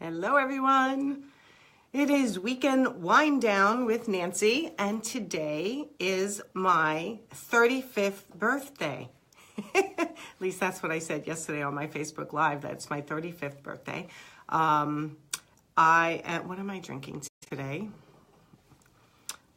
Hello, everyone. It is weekend wind down with Nancy, and today is my 35th birthday. At least that's what I said yesterday on my Facebook Live. That's my 35th birthday. What am I drinking today?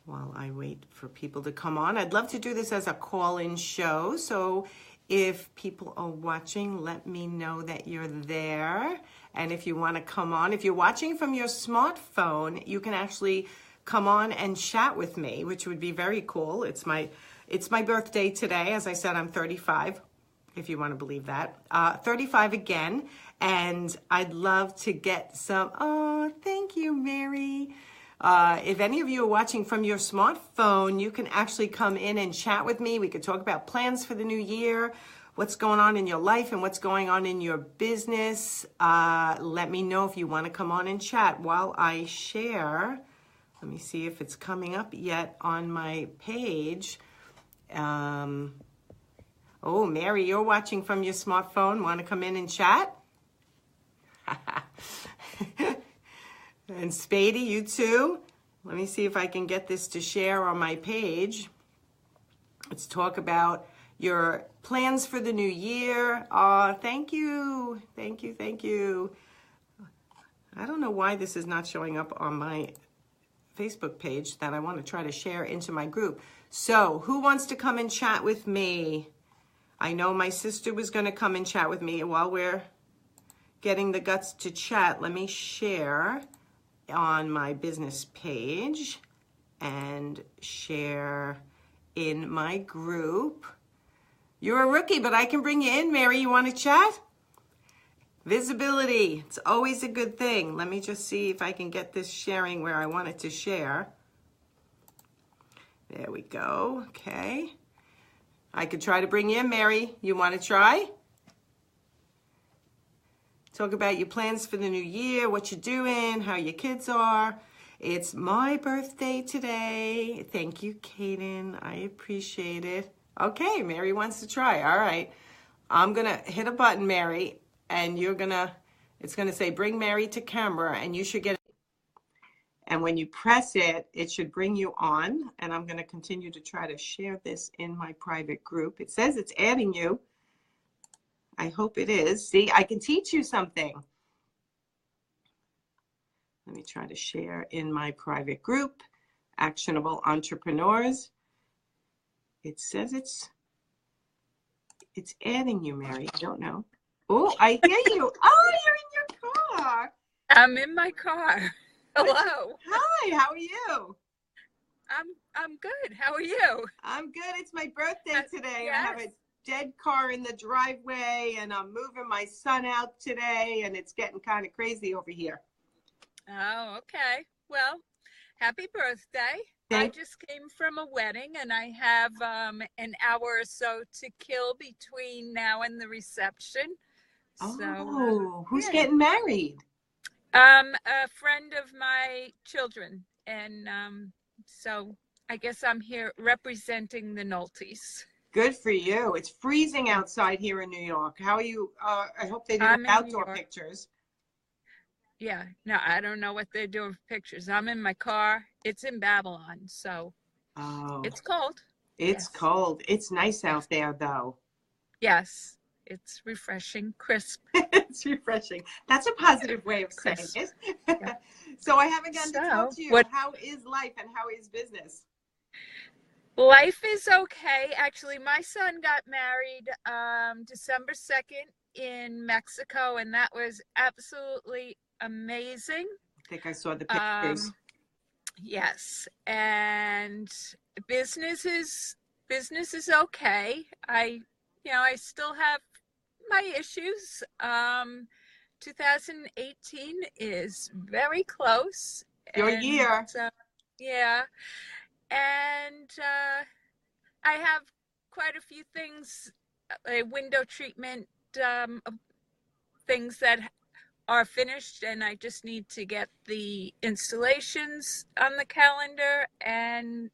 While I wait for people to come on, I'd love to do this as a call-in show. So if people are watching, let me know that you're there. And if you want to come on, if you're watching from your smartphone, you can actually come on and chat with me, which would be very cool. It's my birthday today. As I said, I'm 35, if you want to believe that. 35 again. And I'd love to get some, oh, thank you, Mary. If any of you are watching from your smartphone, you can actually come in and chat with me. We could talk about plans for the new year, what's going on in your life and what's going on in your business. Let me know if you want to come on and chat while I share. Let me see if it's coming up yet on my page. Oh, Mary, you're watching from your smartphone. Want to come in and chat? And Spady, you too. Let me see if I can get this to share on my page. Let's talk about your plans for the new year. Thank you. Thank you. Thank you. I don't know why this is not showing up on my Facebook page that I want to try to share into my group. So who wants to come and chat with me? I know my sister was going to come and chat with me. While we're getting the guts to chat, let me share on my business page and share in my group. You're a rookie, but I can bring you in, Mary. You want to chat? Visibility. It's always a good thing. Let me just see if I can get this sharing where I want it to share. There we go. Okay. I could try to bring you in, Mary. You want to try? Talk about your plans for the new year, what you're doing, how your kids are. It's my birthday today. Thank you, Kaden. I appreciate it. Okay, Mary wants to try. All right. I'm going to hit a button, Mary, and it's going to say bring Mary to camera, and you should get it. And when you press it, it should bring you on, and I'm going to continue to try to share this in my private group. It says it's adding you. I hope it is. See, I can teach you something. Let me try to share in my private group, Actionable Entrepreneurs. It says it's adding you, Mary. I don't know. Oh, I hear you. Oh, you're in your car. I'm in my car. Hello. Hi, how are you? I'm good. How are you? I'm good. It's my birthday today. Yes. I have a dead car in the driveway, and I'm moving my son out today, and it's getting kind of crazy over here. Oh, okay. Well, happy birthday. I just came from a wedding, and I have an hour or so to kill between now and the reception. So, who's getting married? A friend of my children, and so I guess I'm here representing the Noltes. Good for you. It's freezing outside here in New York. How are you? I hope they do outdoor pictures. Yeah, no, I don't know what they're doing for pictures. I'm in my car. It's in Babylon, so it's cold. It's cold. It's nice out there, though. Yes, it's refreshing, crisp. It's refreshing. That's a positive way of saying it. Yeah. So I haven't gotten to talk to you. How is life and how is business? Life is okay. Actually, my son got married December 2nd in Mexico, and that was absolutely amazing. I think I saw the pictures. Yes, and business is okay. I still have my issues. 2018 is very close. Your year. Yeah. And I have quite a few things, a window treatment, things that are finished, and I just need to get the installations on the calendar. And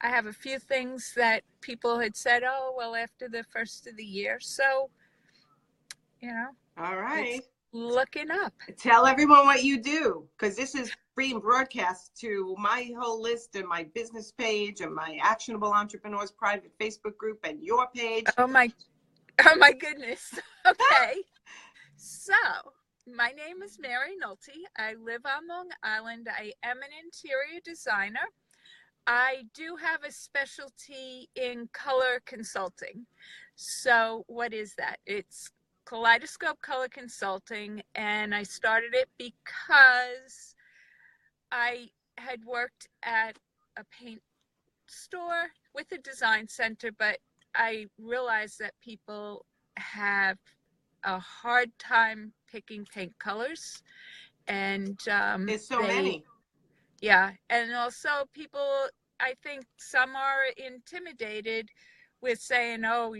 I have a few things that people had said, oh, well, after the first of the year. So, All right. looking up. Tell everyone what you do, because this is being broadcast to my whole list and my business page and my Actionable Entrepreneurs private Facebook group and your page. Oh my goodness. Okay. So, my name is Mary Nolte. I live on Long Island. I am an interior designer. I do have a specialty in color consulting. So, what is that? It's Kaleidoscope Color Consulting, and I started it because I had worked at a paint store with a design center, but I realized that people have a hard time picking paint colors, and There's so many. Yeah, and also people, I think some are intimidated with saying, oh,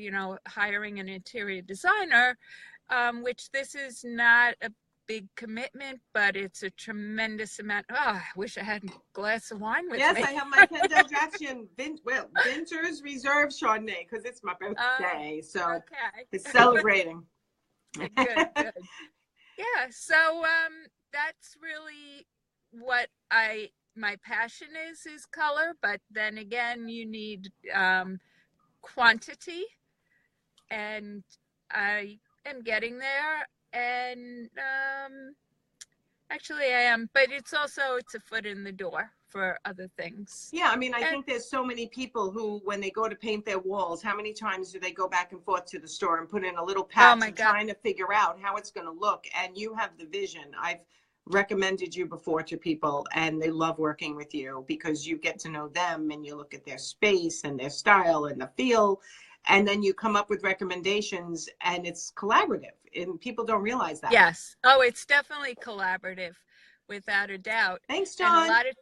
hiring an interior designer, which this is not a big commitment, but it's a tremendous amount. Oh, I wish I had a glass of wine with me. Yes, I have my Kendall Jackson Vinters Reserve Chardonnay because it's my birthday, so okay. it's celebrating. Good. Yeah, so that's really what my passion is color, but then again, you need quantity, and I am getting there, and actually I am, but it's a foot in the door for other things. Yeah, I mean, I think there's so many people who, when they go to paint their walls, how many times do they go back and forth to the store and put in a little patch and trying to figure out how it's going to look? And you have the vision. I've recommended you before to people, and they love working with you because you get to know them and you look at their space and their style and the feel, and then you come up with recommendations, and it's collaborative, and people don't realize that. Yes. Oh, it's definitely collaborative, without a doubt. Thanks, John. And a lot of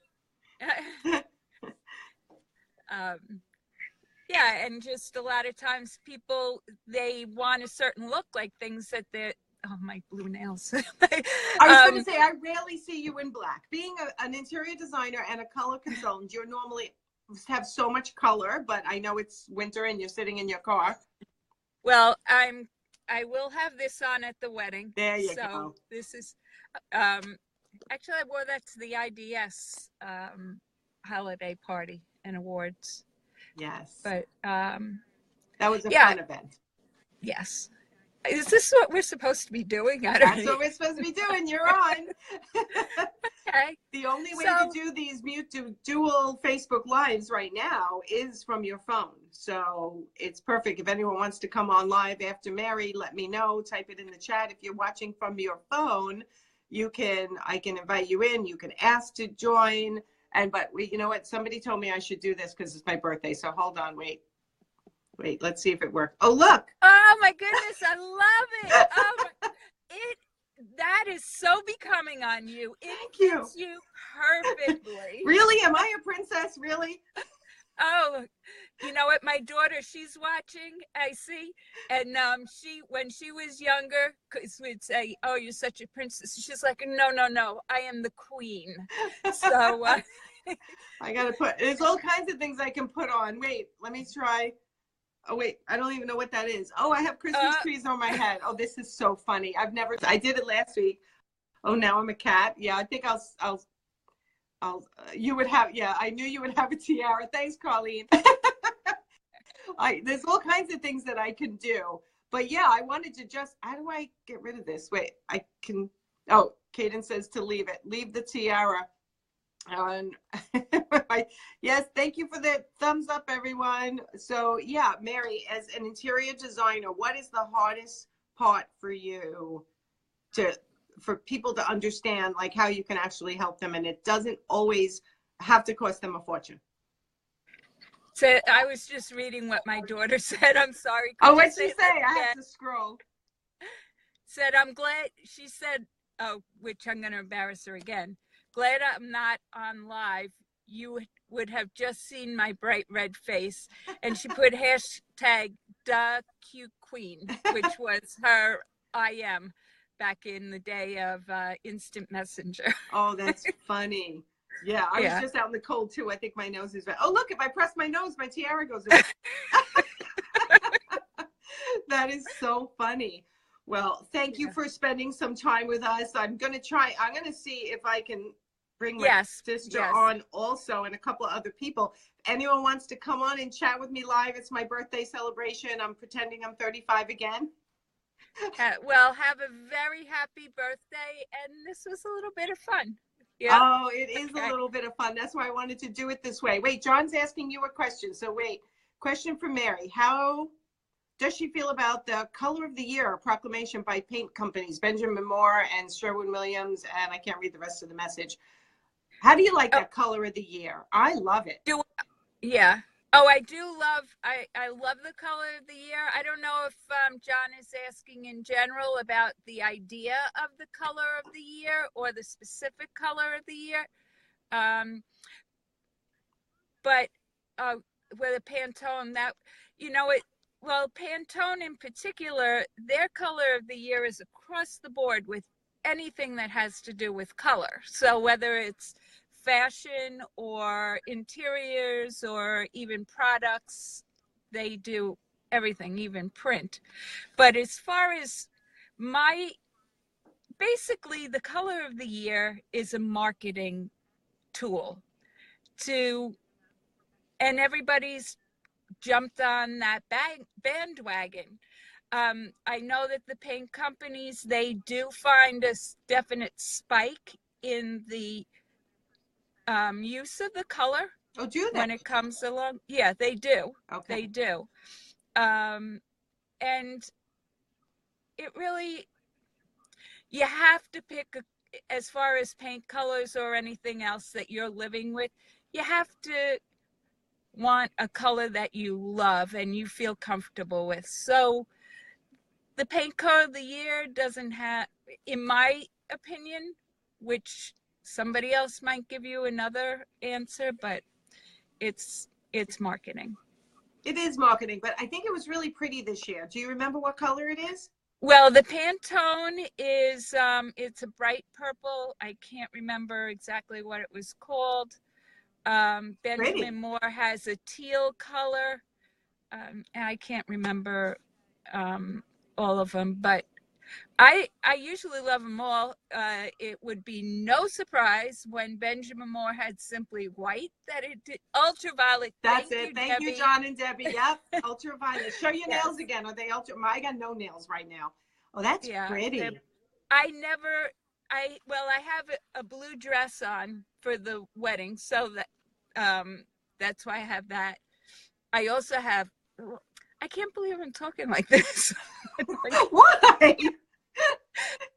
yeah, and just a lot of times people, they want a certain look, like things that they're, oh, my blue nails. I was going to say, I rarely see you in black. Being an interior designer and a color consultant, you normally have so much color, but I know it's winter and you're sitting in your car. Well, I will have this on at the wedding. There you go. This is, actually, I wore that to the IDS holiday party and awards. Yes. But that was a fun event. Yes. Is this what we're supposed to be doing? That's what we're supposed to be doing. You're on. Okay. The only way to do these dual Facebook Lives right now is from your phone. So it's perfect. If anyone wants to come on live after Mary, let me know. Type it in the chat. If you're watching from your phone, I can invite you in. You can ask to join. But you know what? Somebody told me I should do this because it's my birthday. So hold on, wait, let's see if it works. Oh, look. Oh my goodness, I love it. Oh that is so becoming on you. Thank fits you perfectly. Really? Am I a princess? Really? Oh, you know what? My daughter, she's watching, I see. And when she was younger, because we'd say, oh, you're such a princess. She's like, no, I am the queen. So I got to there's all kinds of things I can put on. Wait, let me try. Oh, wait, I don't even know what that is. Oh, I have Christmas trees on my head. Oh, this is so funny. I did it last week. Oh, now I'm a cat. Yeah, I think you would have, I knew you would have a tiara. Thanks, Colleen. There's all kinds of things that I can do. But yeah, I wanted to how do I get rid of this? Wait, Kaden says to leave it. Leave the tiara. Yes, thank you for the thumbs up, everyone. So yeah, Mary, as an interior designer, what is the hardest part for you for people to understand, like how you can actually help them, and it doesn't always have to cost them a fortune? So I was just reading what my daughter said. I'm sorry. Oh, what'd she say? I have to scroll. Said, I'm glad, she said, which I'm going to embarrass her again. Glad I'm not on live. You would have just seen my bright red face. And she put hashtag #DaQueen, which was her IM back in the day of instant messenger. Oh, that's funny. Yeah, I was just out in the cold too. I think my nose is red. Oh, look, if I press my nose, my tiara goes away. That is so funny. Well, thank you Yeah. for spending some time with us. I'm going to see if I can bring my Yes, sister yes. on also and a couple of other people. If anyone wants to come on and chat with me live, it's my birthday celebration. I'm pretending I'm 35 again. Well, have a very happy birthday, and this was a little bit of fun. Yeah. Oh, it is a Okay. little bit of fun. That's why I wanted to do it this way. Wait, John's asking you a question. So wait, question for Mary. How does she feel about the color of the year proclamation by paint companies, Benjamin Moore and Sherwin-Williams, and I can't read the rest of the message. How do you like Oh, that color of the year? I love it. yeah. Oh, I do love. I love the color of the year. I don't know if John is asking in general about the idea of the color of the year or the specific color of the year. Um, but with a Pantone, that it. Well, Pantone in particular, their color of the year is across the board with anything that has to do with color. So whether it's fashion or interiors or even products, they do everything, even print. But as far as my basically the color of the year is a marketing tool to and everybody's jumped on that bandwagon. I know that the paint companies, they do find a definite spike in the use of the color. Oh, do they? When it comes along. Yeah, they do. Okay. They do. And it really, you have to pick, as far as paint colors or anything else that you're living with, you have to want a color that you love and you feel comfortable with. So the paint color of the year doesn't have, in my opinion, which somebody else might give you another answer, but it's marketing. It is marketing, but I think it was really pretty this year. Do you remember what color it is? Well, the Pantone is it's a bright purple. I can't remember exactly what it was called. Pretty. Benjamin Moore has a teal color. And I can't remember all of them, but I usually love them all. It would be no surprise when Benjamin Moore had simply white that it did ultraviolet. That's Thank it. you, Thank you, Debbie. John and Debbie. Yep, ultraviolet. Show your Yes. nails again. Are they ultra? I got no nails right now. Oh, that's Yeah, pretty. I have a blue dress on for the wedding, so that's why I have that. I also have. I can't believe I'm talking like this. Why?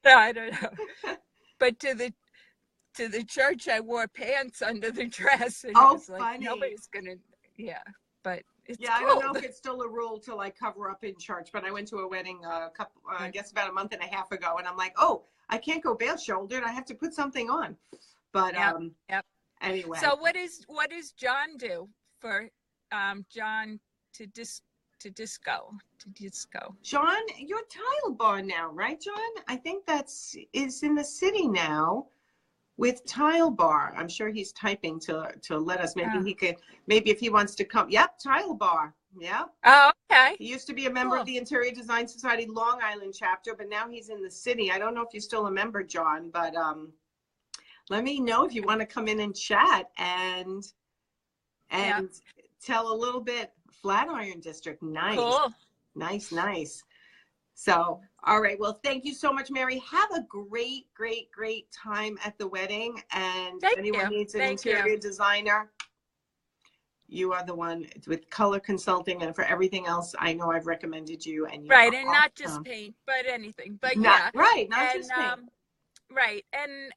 I don't know. But to the church, I wore pants under the dress, and it was like funny. nobody's gonna. Yeah, but it's Yeah, cool. I don't know if it's still a rule to like cover up in church, but I went to a wedding I guess about a month and a half ago, and I'm like, oh, I can't go bare shouldered. I have to put something on. But Yep. anyway. So what does John do for John to disco? John, you're Tile Bar now, right, John? I think is in the city now with Tile Bar. I'm sure he's typing to let us. Maybe if he wants to come. Yep, Tile Bar. Yeah. Oh, okay. He used to be a member of the Interior Design Society Long Island chapter, but now he's in the city. I don't know if you're still a member, John, but let me know if you want to come in and chat and tell a little bit. Flatiron District. Nice. Cool. Nice. So, all right. Well, thank you so much, Mary. Have a great time at the wedding. And if anyone needs an interior designer, you are the one with color consulting, and for everything else, I know I've recommended you. And right, and not just paint, but anything. But not just paint. Right, and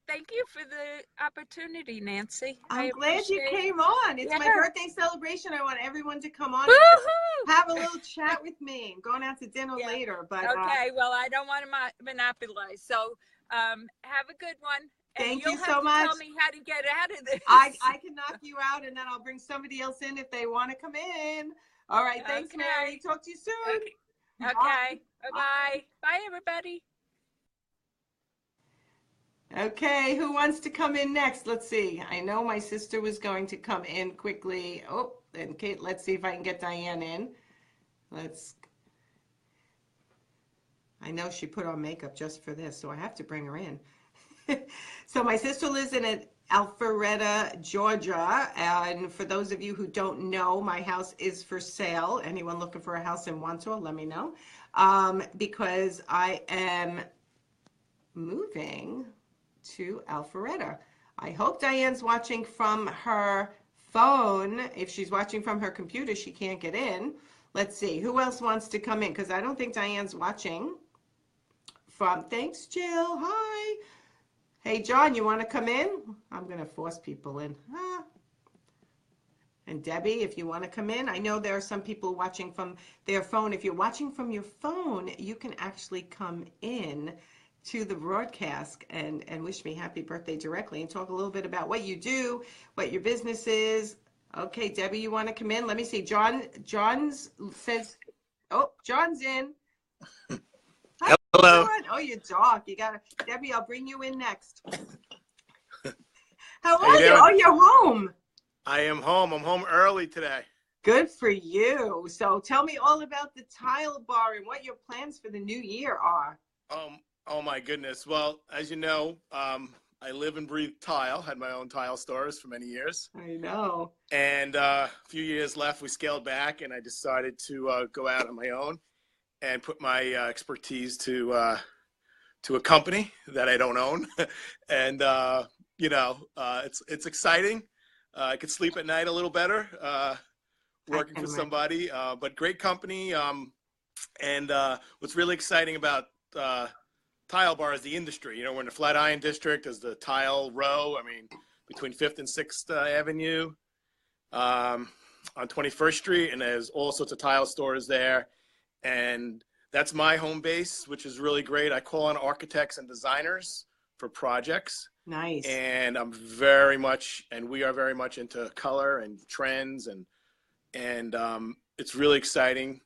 thank you for the opportunity, Nancy. I'm glad you came on. It's my birthday celebration. I want everyone to come on and have a little chat with me. I'm going out to dinner later. But okay, well, I don't want to monopolize. So have a good one. Thank you so much. Tell me how to get out of this. I can knock you out, and then I'll bring somebody else in if they want to come in. All right. Thanks, Mary. Talk to you soon. Okay. Bye-bye. Bye, everybody. Okay, who wants to come in next? Let's see. I know my sister was going to come in quickly. Oh, and Kate, let's see if I can get Diane in. I know she put on makeup just for this, so I have to bring her in. So my sister lives in Alpharetta, Georgia. And for those of you who don't know, my house is for sale. Anyone looking for a house in Wandsworth, let me know. Because I am moving to Alpharetta. I hope Diane's watching from her phone. If she's watching from her computer, she can't get in. Let's see, who else wants to come in? Because I don't think Diane's watching from, thanks, Jill, hi. Hey, John, you want to come in? I'm going to force people in. And Debbie, if you want to come in, I know there are some people watching from their phone. If you're watching from your phone, you can actually come in to the broadcast and wish me happy birthday directly and talk a little bit about what you do, what your business is. Okay, Debbie, you want to come in? Let me see. John's says, oh, John's in. Hi, hello. John. Oh, your dog. You got to, Debbie, I'll bring you in next. How are you? Oh, you're home. I am home. I'm home early today. Good for you. So tell me all about the Tile Bar and what your plans for the new year are. Oh my goodness. Well, as you know, I live and breathe tile, had my own tile stores for many years. I know. And a few years left, we scaled back and I decided to go out on my own and put my expertise to a company that I don't own. And, it's exciting. I could sleep at night a little better working for somebody, but great company. And what's really exciting about Tile Bar is the industry. You know, we're in the Flatiron District as the Tile Row. I mean, between 5th and 6th Avenue on 21st Street, and there's all sorts of tile stores there. And that's my home base, which is really great. I call on architects and designers for projects. Nice. And we are very much into color and trends, and it's really exciting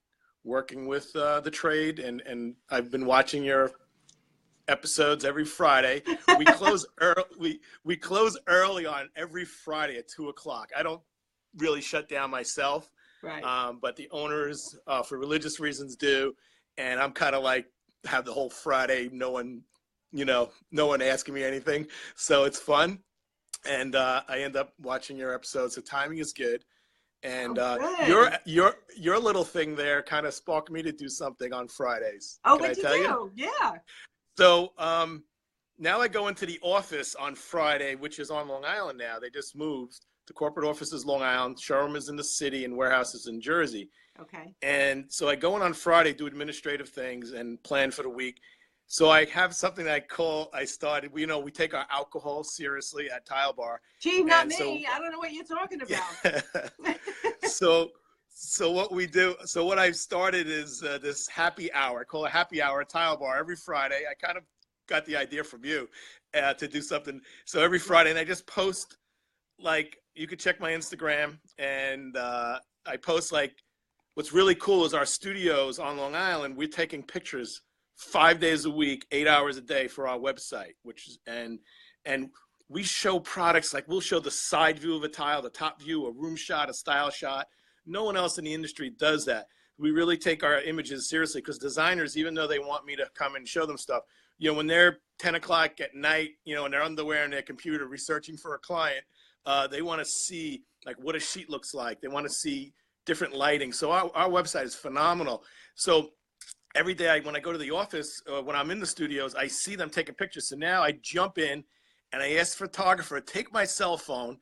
working with the trade. And I've been watching your episodes every Friday. We close early. We close early on every Friday at 2:00. I don't really shut down myself, right? But the owners, for religious reasons, do. And I'm kind of like have the whole Friday, no one asking me anything. So it's fun. And I end up watching your episodes. The timing is good. And your little thing there kind of sparked me to do something on Fridays. Oh, what'd you do? Yeah. So now I go into the office on Friday, which is on Long Island now. They just moved. The corporate office is Long Island. Showroom is in the city and warehouse is in Jersey. Okay. And so I go in on Friday, do administrative things and plan for the week. So I have something that I started, we take our alcohol seriously at Tile Bar. Gee, not me. So, I don't know what you're talking about. So what we do, what I've started is this happy hour, I call it happy hour at Tile Bar every Friday. I kind of got the idea from you to do something. So every Friday, and I just post, you could check my Instagram, and I post, what's really cool is our studios on Long Island, we're taking pictures 5 days a week, 8 hours a day for our website, and we show products, we'll show the side view of a tile, the top view, a room shot, a style shot. No one else in the industry does that. We really take our images seriously because designers, even though they want me to come and show them stuff, when they're 10 o'clock at night, in their underwear and their computer researching for a client, they want to see what a sheet looks like. They want to see different lighting. So our website is phenomenal. So every day when I go to the office, when I'm in the studios, I see them taking pictures. So now I jump in and I ask the photographer, take my cell phone,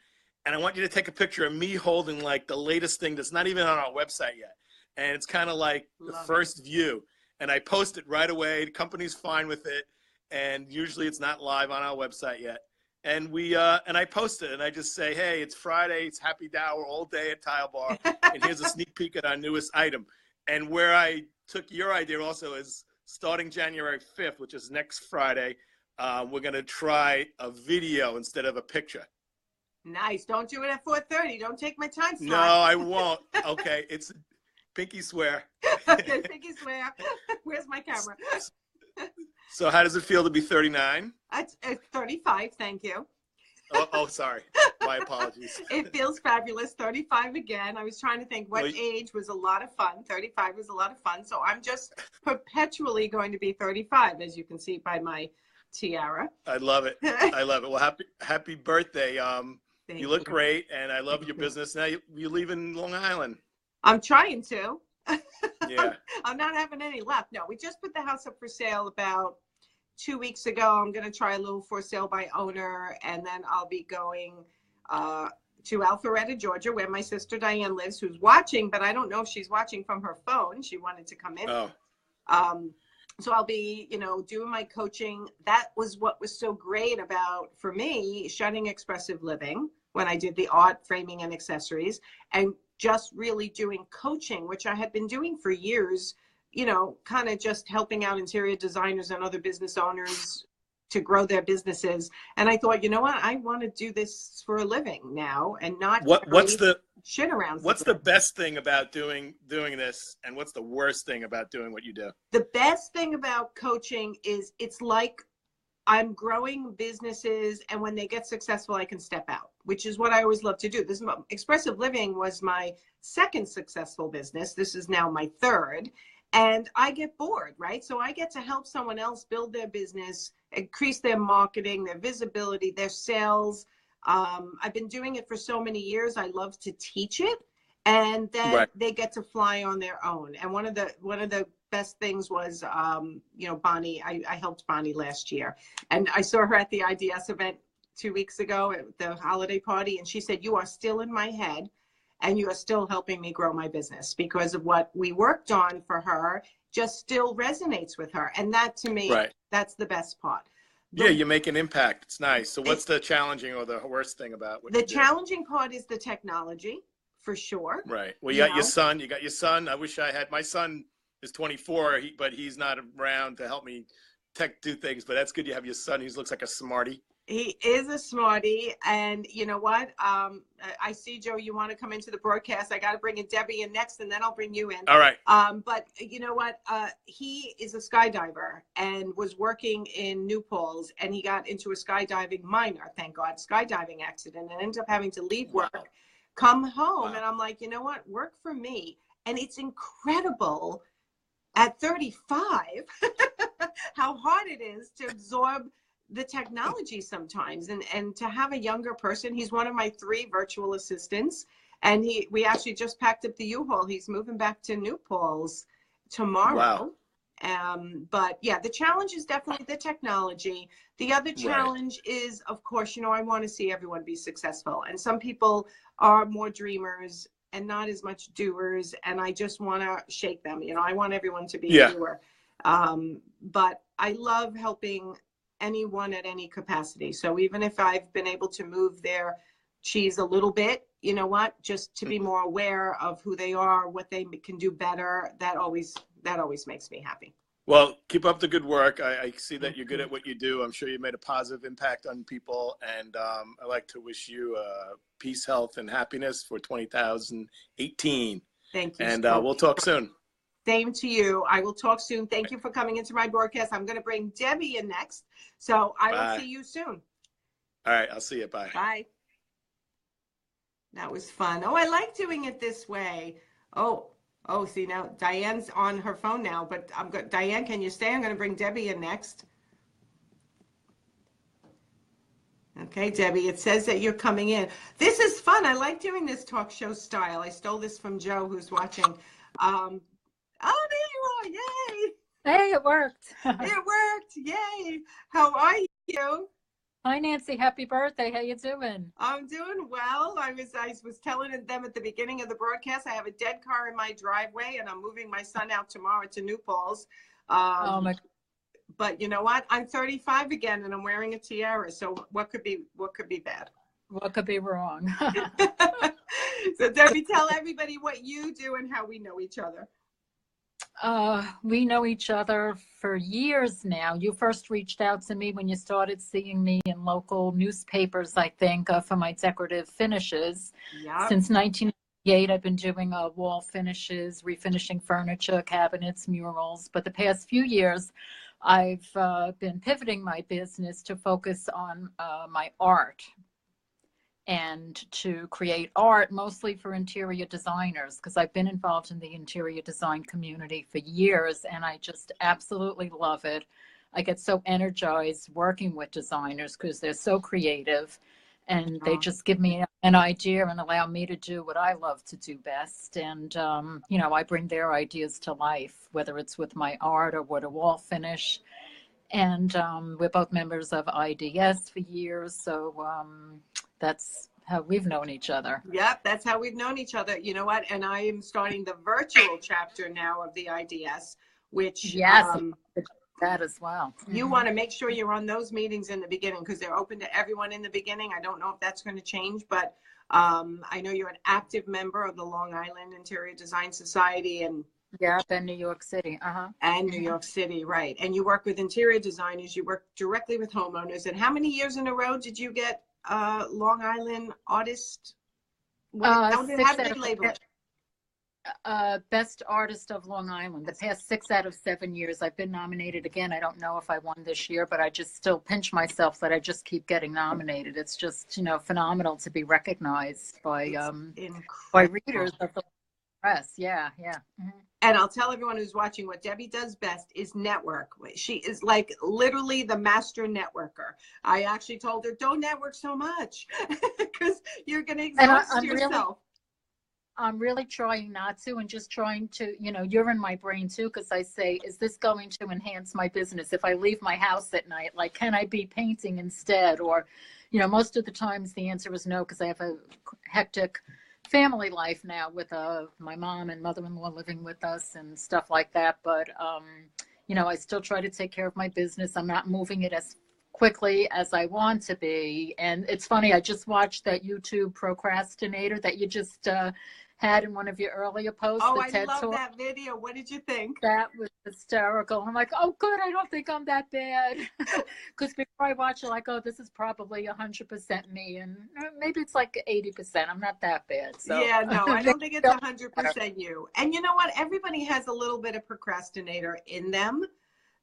and I want you to take a picture of me holding the latest thing that's not even on our website yet. And it's kind of the first view. And I post it right away. The company's fine with it. And usually it's not live on our website yet. And I post it and I just say, hey, it's Friday, it's happy hour all day at Tile Bar. And here's a sneak peek at our newest item. And where I took your idea also is starting January 5th, which is next Friday, we're going to try a video instead of a picture. Nice. Don't do it at 4:30. Don't take my time slot. No, I won't. Okay. It's pinky swear. Okay, pinky swear. Where's my camera? So how does it feel to be 39? It's 35. Thank you. Oh, sorry. My apologies. It feels fabulous. 35 again. I was trying to think what Well, age was a lot of fun. 35 was a lot of fun. So I'm just perpetually going to be 35, as you can see by my tiara. I love it. I love it. Well, happy birthday. Thank You look you. great, and I love Thank your you. business. Now you live in Long Island. I'm trying to. Yeah. I'm not having any left. No, we just put the house up for sale about 2 weeks ago. I'm going to try a little for sale by owner, and then I'll be going to Alpharetta, Georgia, where my sister Diane lives, who's watching, but I don't know if she's watching from her phone. She wanted to come in. Oh, So I'll be, doing my coaching. That was what was so great about, for me, shutting Expressive Living when I did the art, framing, and accessories, and just really doing coaching, which I had been doing for years, kind of just helping out interior designers and other business owners to grow their businesses. And I thought, you know what, I want to do this for a living now and not what's the shit around. What's the best thing about doing this, and what's the worst thing about doing what you do? The best thing about coaching is it's like I'm growing businesses, and when they get successful, I can step out, which is what I always love to do. Expressive Living was my second successful business. This is now my third, and I get bored, right? So I get to help someone else build their business, increase their marketing, their visibility, their sales. I've been doing it for so many years. I love to teach it, and then Right. they get to fly on their own. And one of the best things was, Bonnie. I helped Bonnie last year, and I saw her at the IDS event 2 weeks ago at the holiday party, and she said, "You are still in my head, and you are still helping me grow my business because of what we worked on for her. Just still resonates with her." And that, to me, Right. that's the best part. Yeah, you make an impact. It's nice. So what's the challenging or the worst thing about what The you do? challenging part is the technology, for sure. Right. Well, you got your son. You got your son. I wish I had. My son is 24, but he's not around to help me do things. But that's good. You have your son. He looks like a smarty. He is a smarty, and you know what? I see, Joe, you want to come into the broadcast. I got to bring in Debbie in next, and then I'll bring you in. All right. But you know what? He is a skydiver and was working in New Paltz, and he got into a skydiving minor, thank God, skydiving accident, and ended up having to leave work, Wow. come home, Wow. and I'm like, you know what? Work for me. And it's incredible at 35 how hard it is to absorb the technology sometimes, and to have a younger person. He's one of my 3 virtual assistants, and we actually just packed up the U-Haul. He's moving back to New Paltz tomorrow. Wow. But yeah, the challenge is definitely the technology. The other challenge is, of course, I want to see everyone be successful, and some people are more dreamers and not as much doers, and I just want to shake them. I want everyone to be a doer. But I love helping anyone at any capacity. So even if I've been able to move their cheese a little bit, you know what, just to be more aware of who they are, what they can do better, that always makes me happy. Well, keep up the good work. I see that you're good at what you do. I'm sure you made a positive impact on people, and I'd like to wish you peace, health, and happiness for 2018. Thank you. And so we'll much. talk soon. Same to you. I will talk soon. Thank you for coming into my broadcast. I'm going to bring Debbie in next. So I will see you soon. All right. I'll see you. Bye. Bye. That was fun. Oh, I like doing it this way. Oh, see, now Diane's on her phone now, but Diane, can you stay? I'm going to bring Debbie in next. Okay, Debbie, it says that you're coming in. This is fun. I like doing this talk show style. I stole this from Joe, who's watching. Oh, there you are. Yay. Hey, it worked. It worked. Yay. How are you? Hi, Nancy. Happy birthday. How you doing? I'm doing well. I was telling them at the beginning of the broadcast, I have a dead car in my driveway, and I'm moving my son out tomorrow to New Paltz. But you know what? I'm 35 again, and I'm wearing a tiara. So what could be bad? What could be wrong? So Debbie, tell everybody what you do and how we know each other. We know each other for years now. You first reached out to me when you started seeing me in local newspapers, I think, for my decorative finishes. Yep. Since 1998, I've been doing wall finishes, refinishing furniture, cabinets, murals. But the past few years, I've been pivoting my business to focus on my art. and to create art, mostly for interior designers, because I've been involved in the interior design community for years, and I just absolutely love it. I get so energized working with designers because they're so creative, and they just give me an idea and allow me to do what I love to do best. And, I bring their ideas to life, whether it's with my art or with a wall finish. And we're both members of IDS for years, so that's how we've known each other. Yep, that's how we've known each other. You know what? And I am starting the virtual chapter now of the IDS, which that as well. You want to make sure you're on those meetings in the beginning because they're open to everyone in the beginning. I don't know if that's going to change, but I know you're an active member of the Long Island Interior Design Society and New York City. And New York City, right. And you work with interior designers, you work directly with homeowners. And how many years in a row did you get Long Island Artist? How did they label it? Best Artist of Long Island. The past 6 out of 7 years I've been nominated again. I don't know if I won this year, but I just still pinch myself that I just keep getting nominated. It's just, phenomenal to be recognized by readers of the press. Yeah. Mm-hmm. And I'll tell everyone who's watching, what Debbie does best is network. She is like literally the master networker. I actually told her, don't network so much because you're going to exhaust yourself. I'm really trying not to, and just trying to, you're in my brain too, because I say, is this going to enhance my business? If I leave my house at night, like, can I be painting instead? Or, most of the times the answer is no, because I have a hectic family life now with my mom and mother-in-law living with us and stuff like that. But, I still try to take care of my business. I'm not moving it as quickly as I want to be. And it's funny, I just watched that YouTube procrastinator that you just had in one of your earlier posts. Oh, I love that video. What did you think? That was hysterical. I'm like, oh, good. I don't think I'm that bad. Because before I watch it, like, oh, this is probably 100% me. And maybe it's like 80%. I'm not that bad. So. Yeah, no, I don't think it's 100% you. And you know what? Everybody has a little bit of procrastinator in them.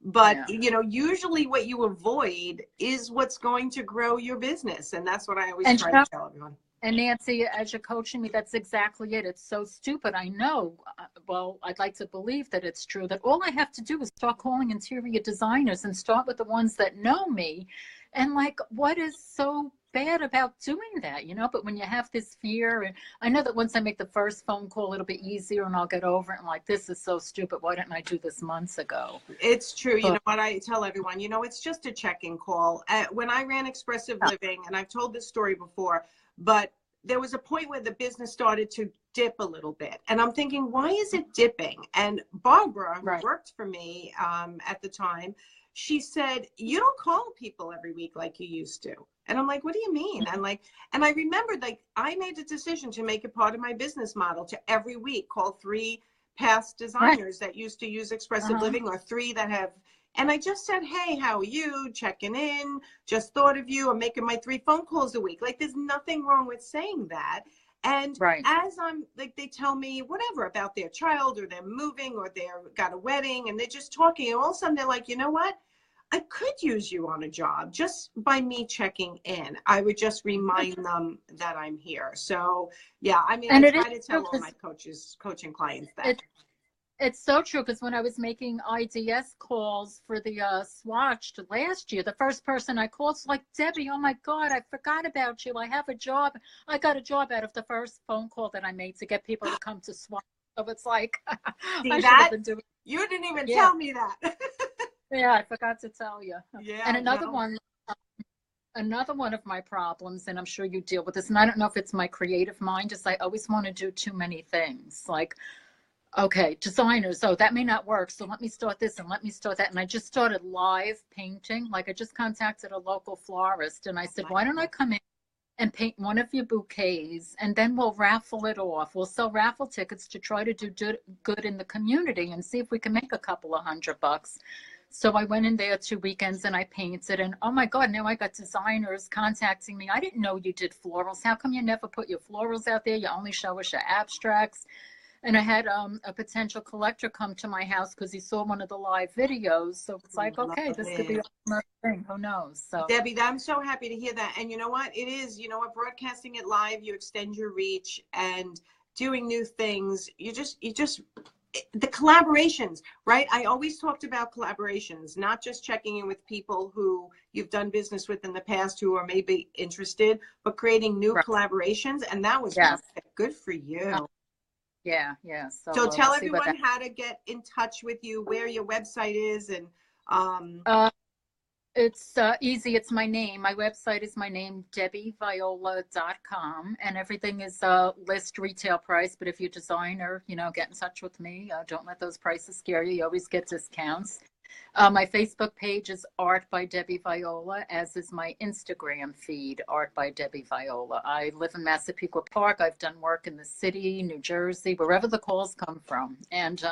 But, usually what you avoid is what's going to grow your business. And that's what I always try to tell everyone. And Nancy, as you're coaching me, that's exactly it. It's so stupid. I know. Well, I'd like to believe that it's true, that all I have to do is start calling interior designers and start with the ones that know me. And like, what is so bad about doing that, But when you have this fear, and I know that once I make the first phone call, it'll be easier and I'll get over it. And like, this is so stupid. Why didn't I do this months ago? It's true. You know what I tell everyone, it's just a check-in call. When I ran Expressive Living, and I've told this story before, but there was a point where the business started to dip a little bit. And I'm thinking, why is it dipping? And Barbara, who worked for me at the time, she said, you don't call people every week like you used to. And I'm like, what do you mean? And I remembered, I made a decision to make it part of my business model to every week call 3 past designers that used to use Expressive Living, or 3 that have. And I just said, hey, how are you? Checking in, just thought of you. I'm making my 3 phone calls a week. Like, there's nothing wrong with saying that. And as I'm like, they tell me whatever about their child, or they're moving, or they've got a wedding, and they're just talking. And all of a sudden they're like, you know what? I could use you on a job just by me checking in. I would just remind them that I'm here. So yeah, I mean, I try to tell all my coaching clients that. It's so true, because when I was making IDS calls for the Swatched last year, the first person I called was like, Debbie, oh my God, I forgot about you. I have a job. I got a job out of the first phone call that I made to get people to come to Swatch. So it's like, see, I should have been doing. You didn't even tell me that. Yeah, I forgot to tell you. Yeah. And another one of my problems, and I'm sure you deal with this, and I don't know if it's my creative mind, is I always want to do too many things. Like, okay, designers, that may not work, so let me start this and let me start that. And I just started live painting. Like, I just contacted a local florist, and I said, why don't I come in and paint one of your bouquets, and then we'll raffle it off. We'll sell raffle tickets to try to do good in the community and see if we can make a couple of $100. So I went in there 2 weekends and I painted, and oh my God, now I got designers contacting me. I didn't know you did florals. How come you never put your florals out there? You only show us your abstracts. And I had a potential collector come to my house because he saw one of the live videos. So it's like, okay, Love this could be it. a thing. Who knows? So Debbie, I'm so happy to hear that. And you know what? It is, you know what, broadcasting it live, you extend your reach and doing new things. The collaborations, right? I always talked about collaborations, not just checking in with people who you've done business with in the past who are maybe interested, but creating new right. collaborations. And that was Yes. good for you. Yeah, yeah. So we'll tell see what everyone how to get in touch with you, where your website is, and it's easy. It's my name. My website is my name, DebbieViola.com, and everything is list retail price. But if you're a designer, get in touch with me. Don't let those prices scare you. You always get discounts. My Facebook page is Art by Debbie Viola, as is my Instagram feed, Art by Debbie Viola. I live in Massapequa Park. I've done work in the city, New Jersey, wherever the calls come from. And,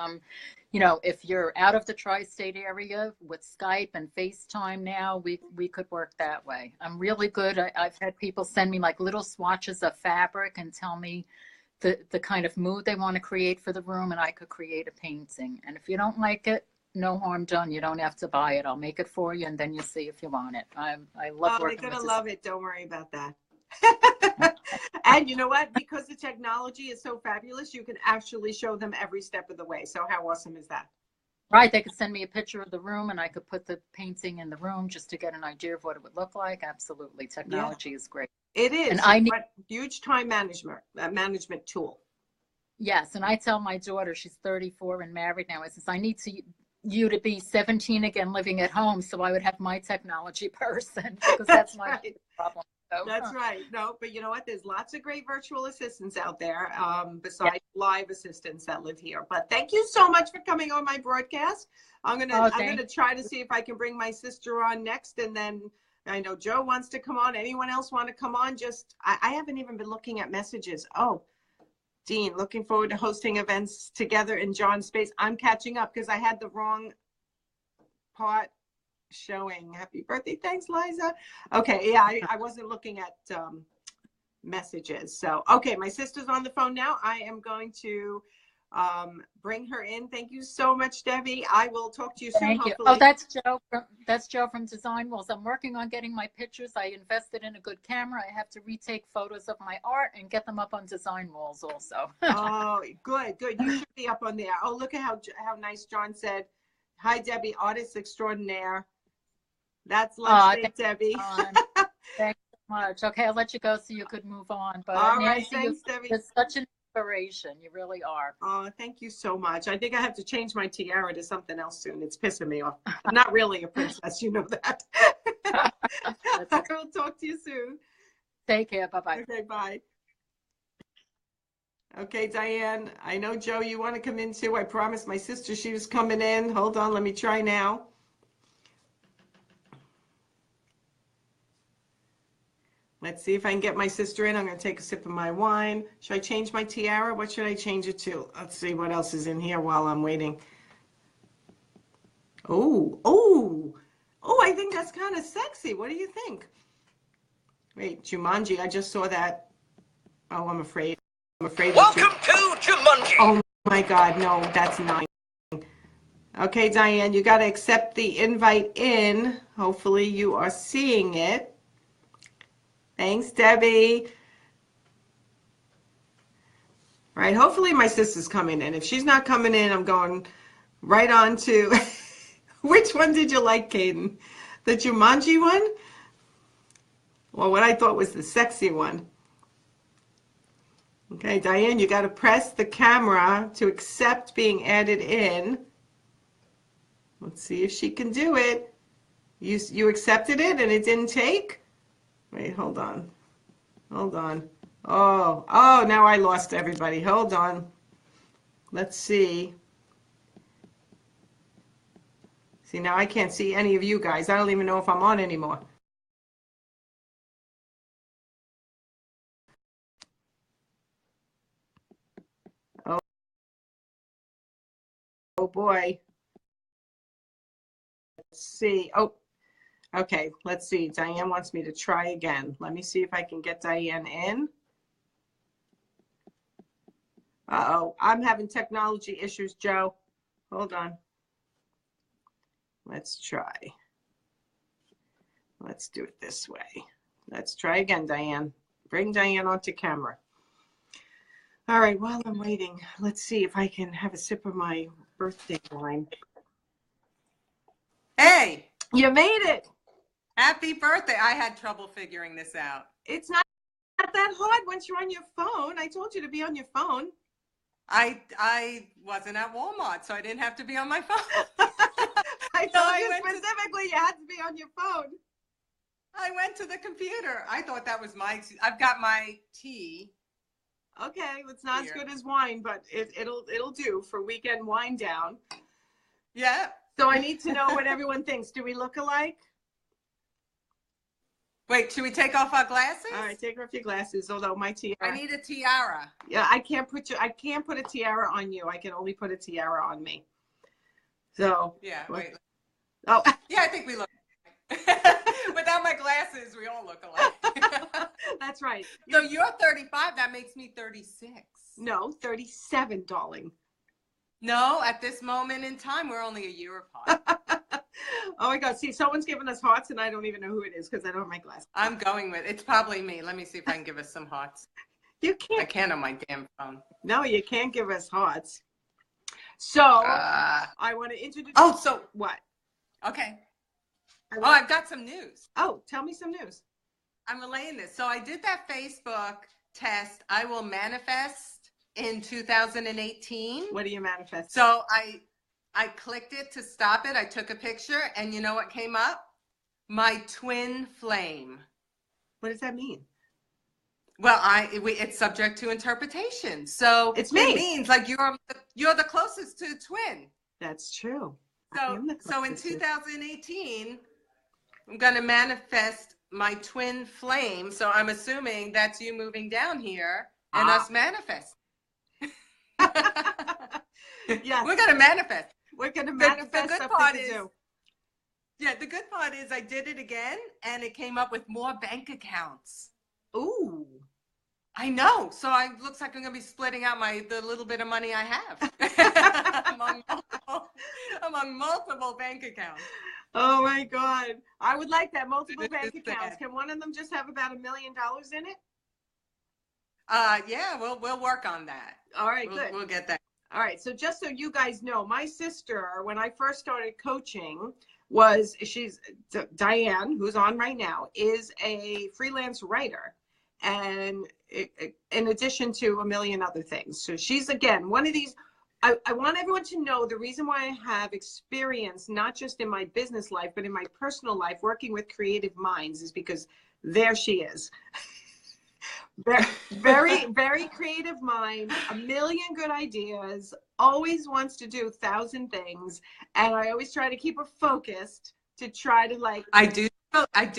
if you're out of the tri-state area with Skype and FaceTime now, we could work that way. I'm really good. I've had people send me like little swatches of fabric and tell me the kind of mood they want to create for the room, and I could create a painting. And if you don't like it, no harm done. You don't have to buy it. I'll make it for you, and then you see if you want it. I love working with they're gonna love it. Don't worry about that. And you know what? Because the technology is so fabulous, you can actually show them every step of the way. So how awesome is that? Right. They could send me a picture of the room, and I could put the painting in the room just to get an idea of what it would look like. Absolutely. Technology is great. It is. And I need huge time management tool. Yes. And I tell my daughter, she's 34 and married now, I says, I need you to be 17 again, living at home, so I would have my technology person, because that's my right. problem. So, that's right. No, but you know what? There's lots of great virtual assistants out there, besides live assistants that live here. But thank you so much for coming on my broadcast. I'm gonna try to see if I can bring my sister on next, and then I know Joe wants to come on. Anyone else want to come on? I haven't even been looking at messages. Oh, Dean, looking forward to hosting events together in John's space. I'm catching up because I had the wrong part showing. Happy birthday. Thanks, Liza. Okay, yeah, I wasn't looking at messages. So, okay, my sister's on the phone now. I am going to bring her in. Thank you so much, Debbie. I will talk to you soon. Thank you. Hopefully. Oh, that's Joe from Design Walls. I'm working on getting my pictures. I invested in a good camera. I have to retake photos of my art and get them up on Design Walls also. Oh, good. You should be up on there. Oh, look at how nice John said. Hi, Debbie, artist extraordinaire. That's lovely, Debbie. Thanks so much. Okay, I'll let you go so you could move on. But all right, Nancy, thanks, Debbie. You're such an inspiration. You really are. Oh, thank you so much. I think I have to change my tiara to something else soon. It's pissing me off. I'm not really a princess, you know that. I will talk to you soon. Take care. Bye-bye. Okay, bye. Okay, Diane, I know, Joe, you want to come in too. I promised my sister she was coming in. Hold on, let me try now. Let's see if I can get my sister in. I'm going to take a sip of my wine. Should I change my tiara? What should I change it to? Let's see what else is in here while I'm waiting. Oh, I think that's kind of sexy. What do you think? Wait, Jumanji, I just saw that. Oh, I'm afraid. Welcome to Jumanji. Oh my God, no, that's not. Okay, Diane, you got to accept the invite in. Hopefully you are seeing it. Thanks, Debbie. Right, hopefully my sister's coming in. If she's not coming in, I'm going right on to, which one did you like, Caden? The Jumanji one? Well, what I thought was the sexy one. Okay, Diane, you got to press the camera to accept being added in. Let's see if she can do it. You accepted it and it didn't take? Wait, hold on. Oh, now I lost everybody. Hold on. Let's see. See, now I can't see any of you guys. I don't even know if I'm on anymore. Oh boy. Let's see. Oh, okay. Let's see. Diane wants me to try again. Let me see if I can get Diane in. Uh-oh, I'm having technology issues, Joe. Hold on. Let's try. Let's do it this way. Let's try again, Diane. Bring Diane onto camera. All right, while I'm waiting, let's see if I can have a sip of my birthday wine. Hey, You made it. happy birthday. I had trouble figuring this out. It's not that hard once you're on your phone. I told you to be on your phone. I wasn't at Walmart, so I didn't have to be on my phone. I No, told I you went to- specifically you had to be on your phone. I went to the computer. I thought that was my excuse. I've got my tea. Okay, it's not Here. as good as wine, but it'll do for weekend wine down. Yeah. So I need to know what everyone thinks. Do we look alike? Wait, should we take off our glasses? All right, take off your glasses. Although my tiara, I need a tiara. yeah, I can't put a tiara on you. I can only put a tiara on me. So Yeah, wait. oh, Yeah, I think we look without my glasses, we all look alike. that's right. So you're 35, that makes me 36. No, 37, darling. No, at this moment in time, we're only a year apart. Oh my God! See, someone's giving us hearts, and I don't even know who it is because I don't have my glasses. I'm going with, it's probably me. Let me see if I can give us some hearts. You I can't. can't on my damn phone. No, you can't give us hearts. So Uh, I want to introduce. oh, so, What? okay. I Oh, want- I've got some news. Oh, tell me some news. I'm relaying this. So I did that Facebook test. I will manifest in 2018. What do you manifest? So I clicked it to stop it. I took a picture, and you know what came up? My twin flame. What does that mean? Well, it's subject to interpretation. So It's me. It means like you're the closest to a twin. That's true. I So am the so in closest to- 2018, I'm gonna manifest my twin flame. So I'm assuming that's you moving down here and us manifest. Yes. We're gonna manifest. We're going to The manifest good something part to is, do. yeah, the good part is I did it again, and it came up with more bank accounts. Ooh. I know. So it looks like I'm gonna be splitting out the little bit of money I have among multiple bank accounts. Oh my God. I would like that. Multiple This bank is accounts. sad. Can one of them just have about $1 million in it? Yeah, we'll work on that. All right, We'll, good. we'll get that. All right. So just so you guys know, my sister, when I first started coaching, she's Diane, who's on right now, is a freelance writer. And in addition to a million other things. So she's, again, one of these, I want everyone to know the reason why I have experience, not just in my business life, but in my personal life, working with creative minds is because there she is. Very, very, very creative mind, a million good ideas, always wants to do 1,000 things. And I always try to keep her focused to try to I do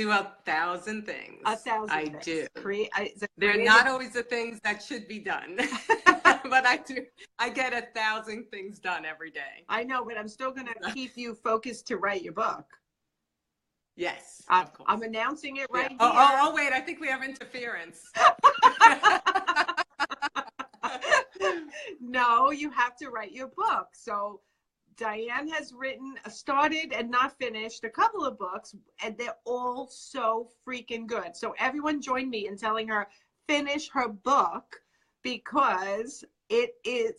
1,000 things. 1,000 I things. do. They're creative- not always the things that should be done, but I do. I get 1,000 things done every day. I know, but I'm still going to keep you focused to write your book. Yes, I'm, of course. I'm announcing it right Yeah. here. Oh, wait, I think we have interference. No, you have to write your book. So Diane has started and not finished a couple of books, and they're all so freaking good. So everyone join me in telling her finish her book, because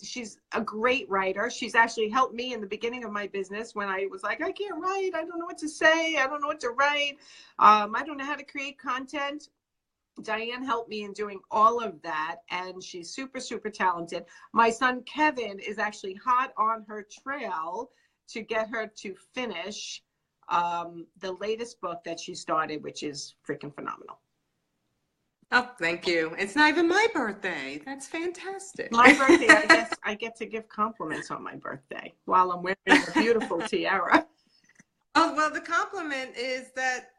she's a great writer. She's actually helped me in the beginning of my business when I was like, I can't write. I don't know what to say. I don't know what to write. I don't know how to create content. Diane helped me in doing all of that, and she's super, super talented. My son, Kevin, is actually hot on her trail to get her to finish the latest book that she started, which is freaking phenomenal. Oh, thank you. It's not even my birthday. That's fantastic. My birthday, I guess I get to give compliments on my birthday while I'm wearing a beautiful tiara. Oh, well, the compliment is that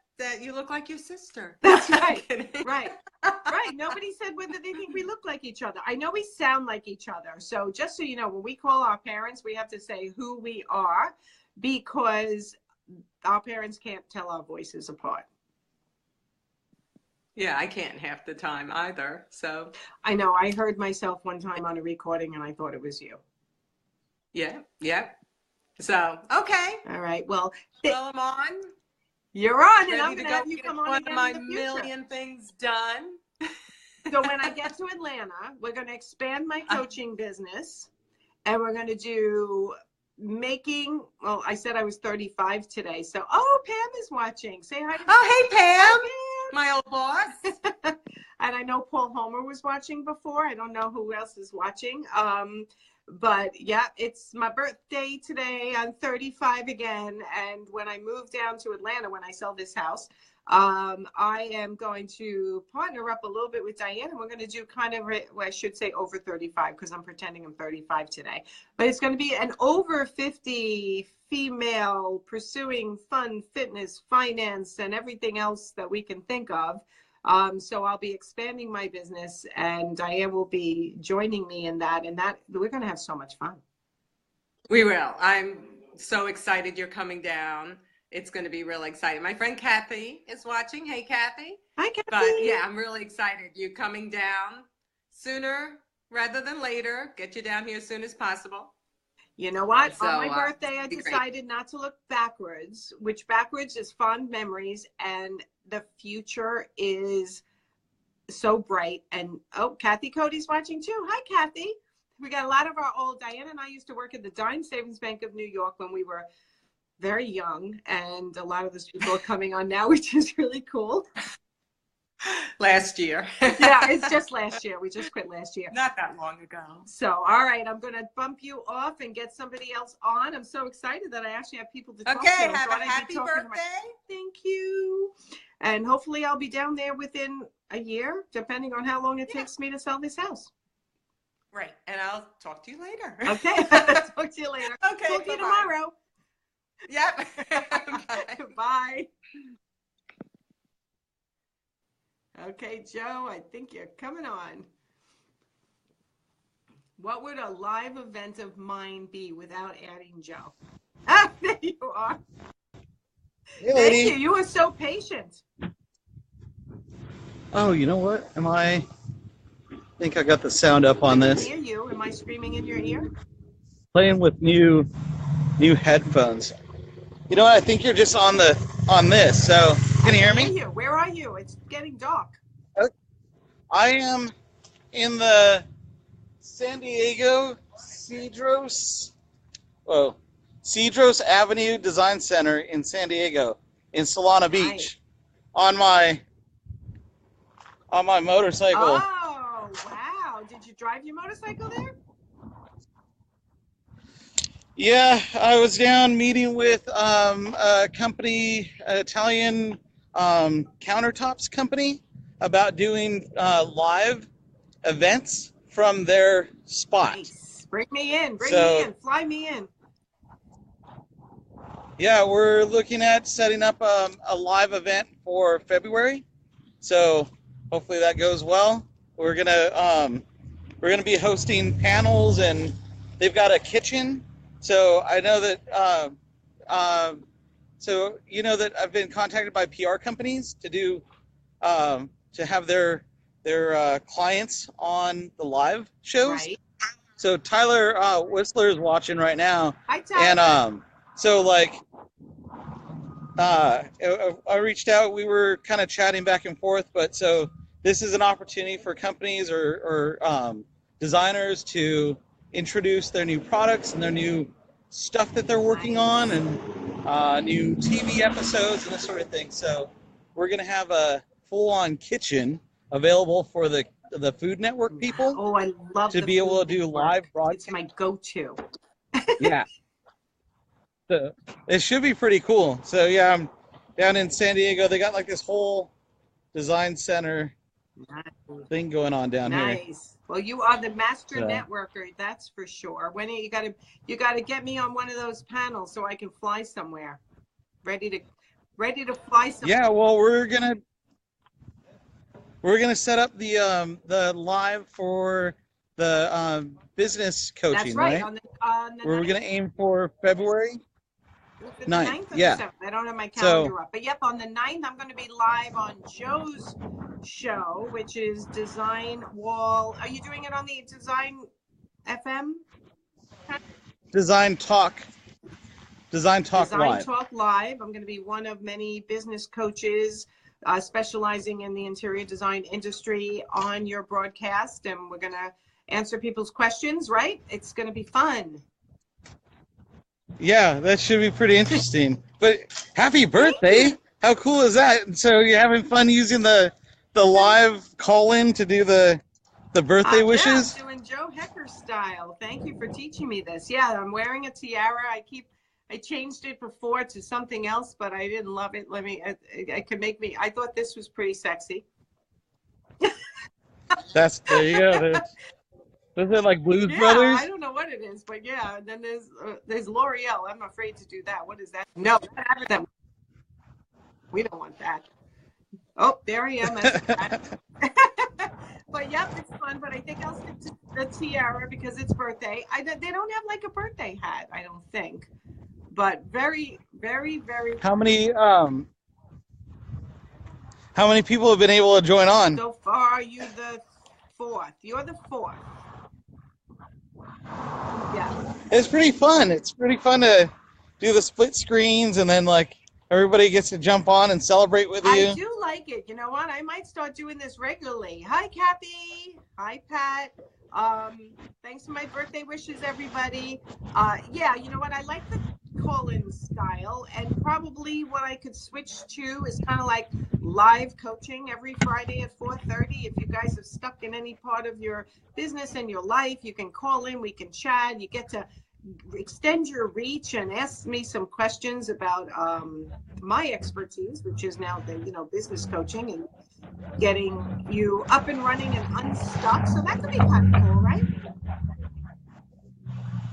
you look like your sister. That's right. I'm kidding. Right. Right. Nobody said whether they think we look like each other. I know we sound like each other. So just so you know, when we call our parents, we have to say who we are, because our parents can't tell our voices apart. Yeah, I can't half the time either. So I know. I heard myself one time on a recording and I thought it was you. yeah, yeah. So okay. All right. Well, Well, I'm on. you're on, and I'm Ready to going to go have you get come on one again of my in the future. million things done. So when I get to Atlanta, we're going to expand my coaching business, and we're going to do making. Well, I said I was 35 today, so Pam is watching. Say hi to Oh, hey, Pam, Hi, my old boss. Pam. And I know Paul Homer was watching before. I don't know who else is watching. But yeah, it's my birthday today. I'm 35 again, and when I move down to Atlanta, when I sell this house, I am going to partner up a little bit with Diane, and we're going to do kind of, well, I should say over 35 because I'm pretending I'm 35 today. But it's going to be an over 50 female pursuing fun, fitness, finance, and everything else that we can think of. So I'll be expanding my business, and Diane will be joining me in that, and that we're going to have so much fun. We will. I'm so excited you're coming down. It's going to be really exciting. My friend Kathy is watching. Hey, Kathy. Hi, Kathy. But yeah, I'm really excited. You coming down sooner rather than later. Get you down here as soon as possible. You know what? So, on my birthday, I it'd be great. decided not to look backwards, which backwards is fond memories, and the future is so bright. And Kathy Cody's watching too. Hi, Kathy. We got a lot of our old. Diane and I used to work at the Dime Savings Bank of New York when we were very young, and a lot of those people are coming on now, which is really cool. Last year. Yeah, it's just last year. We just quit last year. Not that long ago. So, all right, I'm going to bump you off and get somebody else on. I'm so excited that I actually have people to talk to. Okay, I have thought a I'd be happy talking to birthday. Thank you. And hopefully I'll be down there within a year, depending on how long it takes me to sell this house. Right, and I'll talk to you later. Okay, talk to you later. Okay, Talk to you bye-bye. tomorrow. Yep. Bye. Bye. Okay, Joe, I think you're coming on. What would a live event of mine be without adding Joe? Ah, there you are. Hey, Thank lady. you. You were so patient. Oh, you know what? I think I got the sound up on I this. can hear you. Am I screaming in your ear? Playing with new headphones. You know what? I think you're just on this. So, can you hear me? You. Where are you? It's getting dark. I am in the San Diego Cedros Avenue Design Center in San Diego, in Solana Beach, on my motorcycle. Oh, wow. Did you drive your motorcycle there? Yeah, I was down meeting with a company, an Italian countertops company, about doing live events from their spot. Nice. Bring me in. Fly me in. Yeah, we're looking at setting up a live event for February. So hopefully that goes well. We're gonna be hosting panels, and they've got a kitchen. So I know that so you know that I've been contacted by PR companies to do to have their clients on the live shows. Right. So Tyler Whistler is watching right now. Hi, Tyler. And so like I reached out. We were kind of chatting back and forth, but so this is an opportunity for companies or designers to introduce their new products and their new stuff that they're working on, and new TV episodes and this sort of thing. So we're gonna have a full-on kitchen available for the Food Network people. Oh, I love to be able to do live broadcast. It's my go-to. Yeah. So it should be pretty cool. So yeah, I'm down in San Diego. They got like this whole design center thing going on down here. Nice. Well, you are the master So. networker, that's for sure. When you gotta get me on one of those panels so I can fly somewhere. Ready to fly somewhere. Yeah, well, we're gonna set up the live for the business coaching, That's right. right? On the We're 9th. gonna aim for February. The 9th, 9th or yeah. the 7th. I don't have my calendar up. But yep, on the 9th, I'm going to be live on Joe's show, which is Design Wall. Are you doing it on the Design FM? Design Talk Design Live. Talk Live. I'm going to be one of many business coaches specializing in the interior design industry on your broadcast, and we're going to answer people's questions, right? It's going to be fun. Yeah, that should be pretty interesting. But happy birthday! How cool is that? So you're having fun using the live call-in to do the birthday wishes? Yeah, I'm doing Joe Hecker style. Thank you for teaching me this. Yeah, I'm wearing a tiara. I changed it before to something else, but I didn't love it. I thought this was pretty sexy. There you go. Is it like Blues Brothers? I don't know what it is, but yeah. And then there's L'Oreal. I'm afraid to do that. What is that? No, we don't want that. Oh, there I am. But yep, it's fun. But I think I'll stick to the tiara because it's birthday. They don't have like a birthday hat, I don't think. But very, very, very. How many people have been able to join on? So far, you're the fourth. Yeah. It's pretty fun. It's pretty fun to do the split screens and then like everybody gets to jump on and celebrate with you. I do like it. You know what? I might start doing this regularly. Hi, Kathy. Hi, Pat. Thanks for my birthday wishes, everybody. Yeah, you know what? I like the call-in style, and probably what I could switch to is kind of like live coaching every Friday at 4:30. If you guys are stuck in any part of your business and your life, you can call in, we can chat. You get to extend your reach and ask me some questions about my expertise, which is now the business coaching and getting you up and running and unstuck. So that could be kind of cool, right?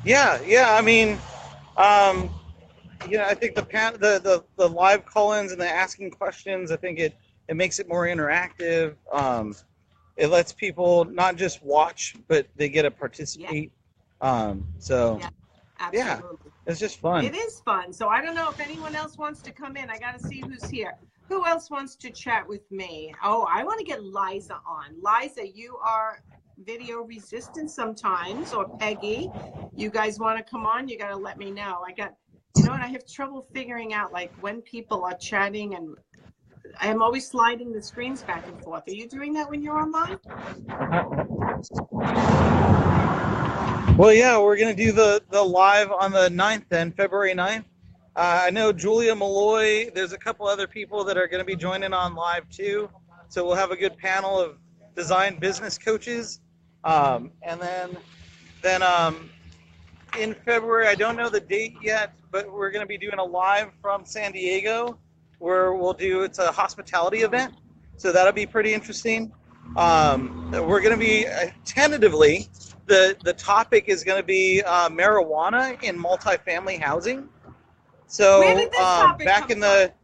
Yeah. I mean, I think the live call-ins and the asking questions, I think it makes it more interactive. It lets people not just watch, but they get to participate. Yeah. Yeah, it's just fun. It is fun. So I don't know if anyone else wants to come in. I got to see who's here. Who else wants to chat with me? Oh, I want to get Liza on. Liza, you are video resistant sometimes, or Peggy. You guys want to come on? You got to let me know. I have trouble figuring out like when people are chatting, and I'm always sliding the screens back and forth. Are you doing that when you're online? Well, yeah, we're going to do the live on the 9th then, February 9th. I know Julia Malloy, there's a couple other people that are going to be joining on live too. So we'll have a good panel of design business coaches. And then in February, I don't know the date yet, but we're going to be doing a live from San Diego where it's a hospitality event. So that'll be pretty interesting. We're going to be tentatively, the topic is going to be marijuana in multifamily housing. So where did this topic back come in the from?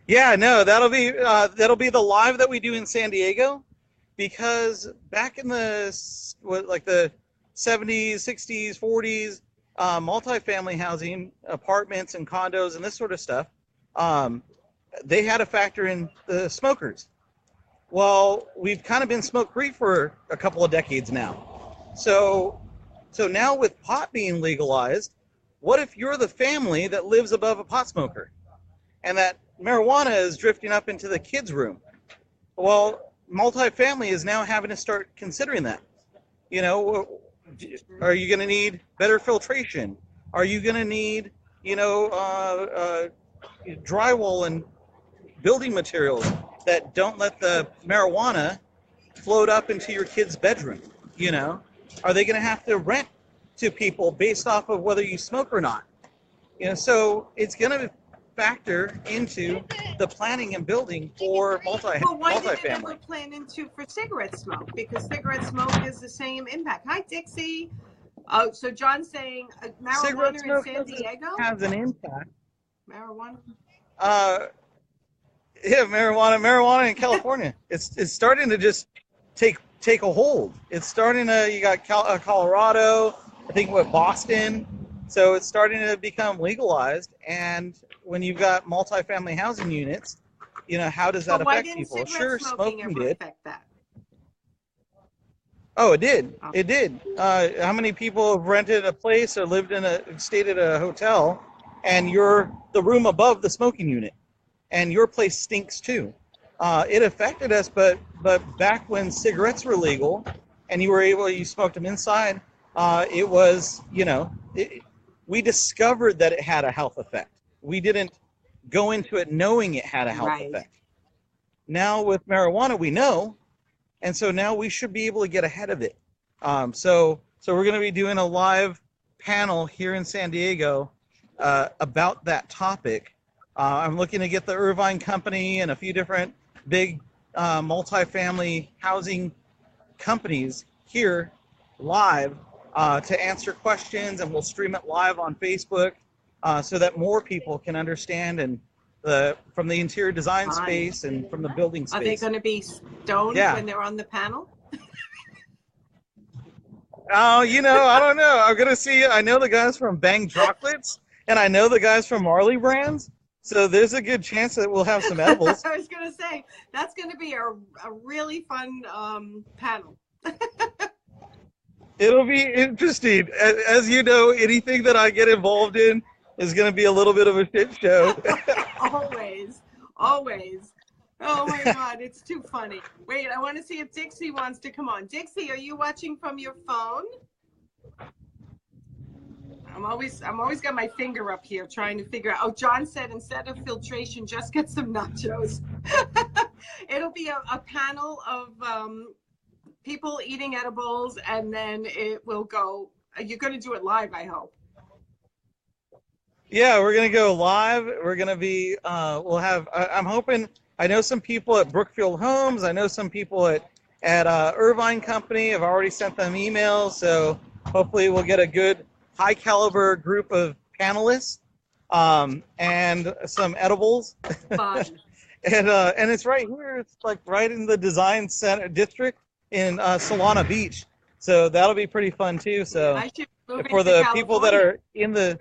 Yeah, no, that'll be the live that we do in San Diego, because back in the 70s, 60s, 40s, multifamily housing, apartments and condos and this sort of stuff, they had to factor in the smokers. Well, we've kind of been smoke-free for a couple of decades now. So now with pot being legalized, what if you're the family that lives above a pot smoker and that marijuana is drifting up into the kids' room? Well, multifamily is now having to start considering that. Are you going to need better filtration? Are you going to need, drywall and building materials that don't let the marijuana float up into your kid's bedroom? Are they going to have to rent to people based off of whether you smoke or not? So it's going to factor into the planning and building for multifamily. Well, why did they never plan for cigarette smoke? Because cigarette smoke has the same impact. Hi, Dixie. So John's saying marijuana in San Diego has an impact. Marijuana. Yeah, marijuana in California. it's starting to just take a hold. It's starting to. You got Colorado. I think Boston. So it's starting to become legalized, and when you've got multifamily housing units, how does that But why affect didn't people? cigarette Sure, smoking smoking ever did. affect that? Oh, it did. Oh. It did. How many people have rented a place or stayed at a hotel, and you're the room above the smoking unit, and your place stinks too? It affected us, but back when cigarettes were legal, and you smoked them inside, it was, we discovered that it had a health effect. We didn't go into it knowing it had a health Right. effect. Now with marijuana, we know. And so now we should be able to get ahead of it. So we're going to be doing a live panel here in San Diego about that topic. I'm looking to get the Irvine Company and a few different big multifamily housing companies here live to answer questions, and we'll stream it live on Facebook so that more people can understand from the interior design Fun. space and from the building space. Are they going to be stoned when they're on the panel? Oh, I don't know. I'm gonna see. I know the guys from Bang Chocolates, and I know the guys from Marley Brands. So there's a good chance that we'll have some edibles. I was going to say, that's going to be a really fun panel. It'll be interesting. As you know, anything that I get involved in is going to be a little bit of a shit show. Always. Always. Oh my God, it's too funny. Wait, I want to see if Dixie wants to come on. Dixie, are you watching from your phone? I'm always got my finger up here trying to figure out. Oh, John said instead of filtration, just get some nachos. It'll be a panel of people eating edibles, and then it will go. You're going to do it live, I hope. Yeah, we're going to go live. We're going to be, we'll have, I'm hoping, I know some people at Brookfield Homes. I know some people at Irvine Company. I've already sent them emails. So hopefully we'll get a good high caliber group of panelists and some edibles. Fun. And it's right here. It's like right in the design center district in Solana Beach. So that'll be pretty fun too. So I should move for into the California. people that are in the,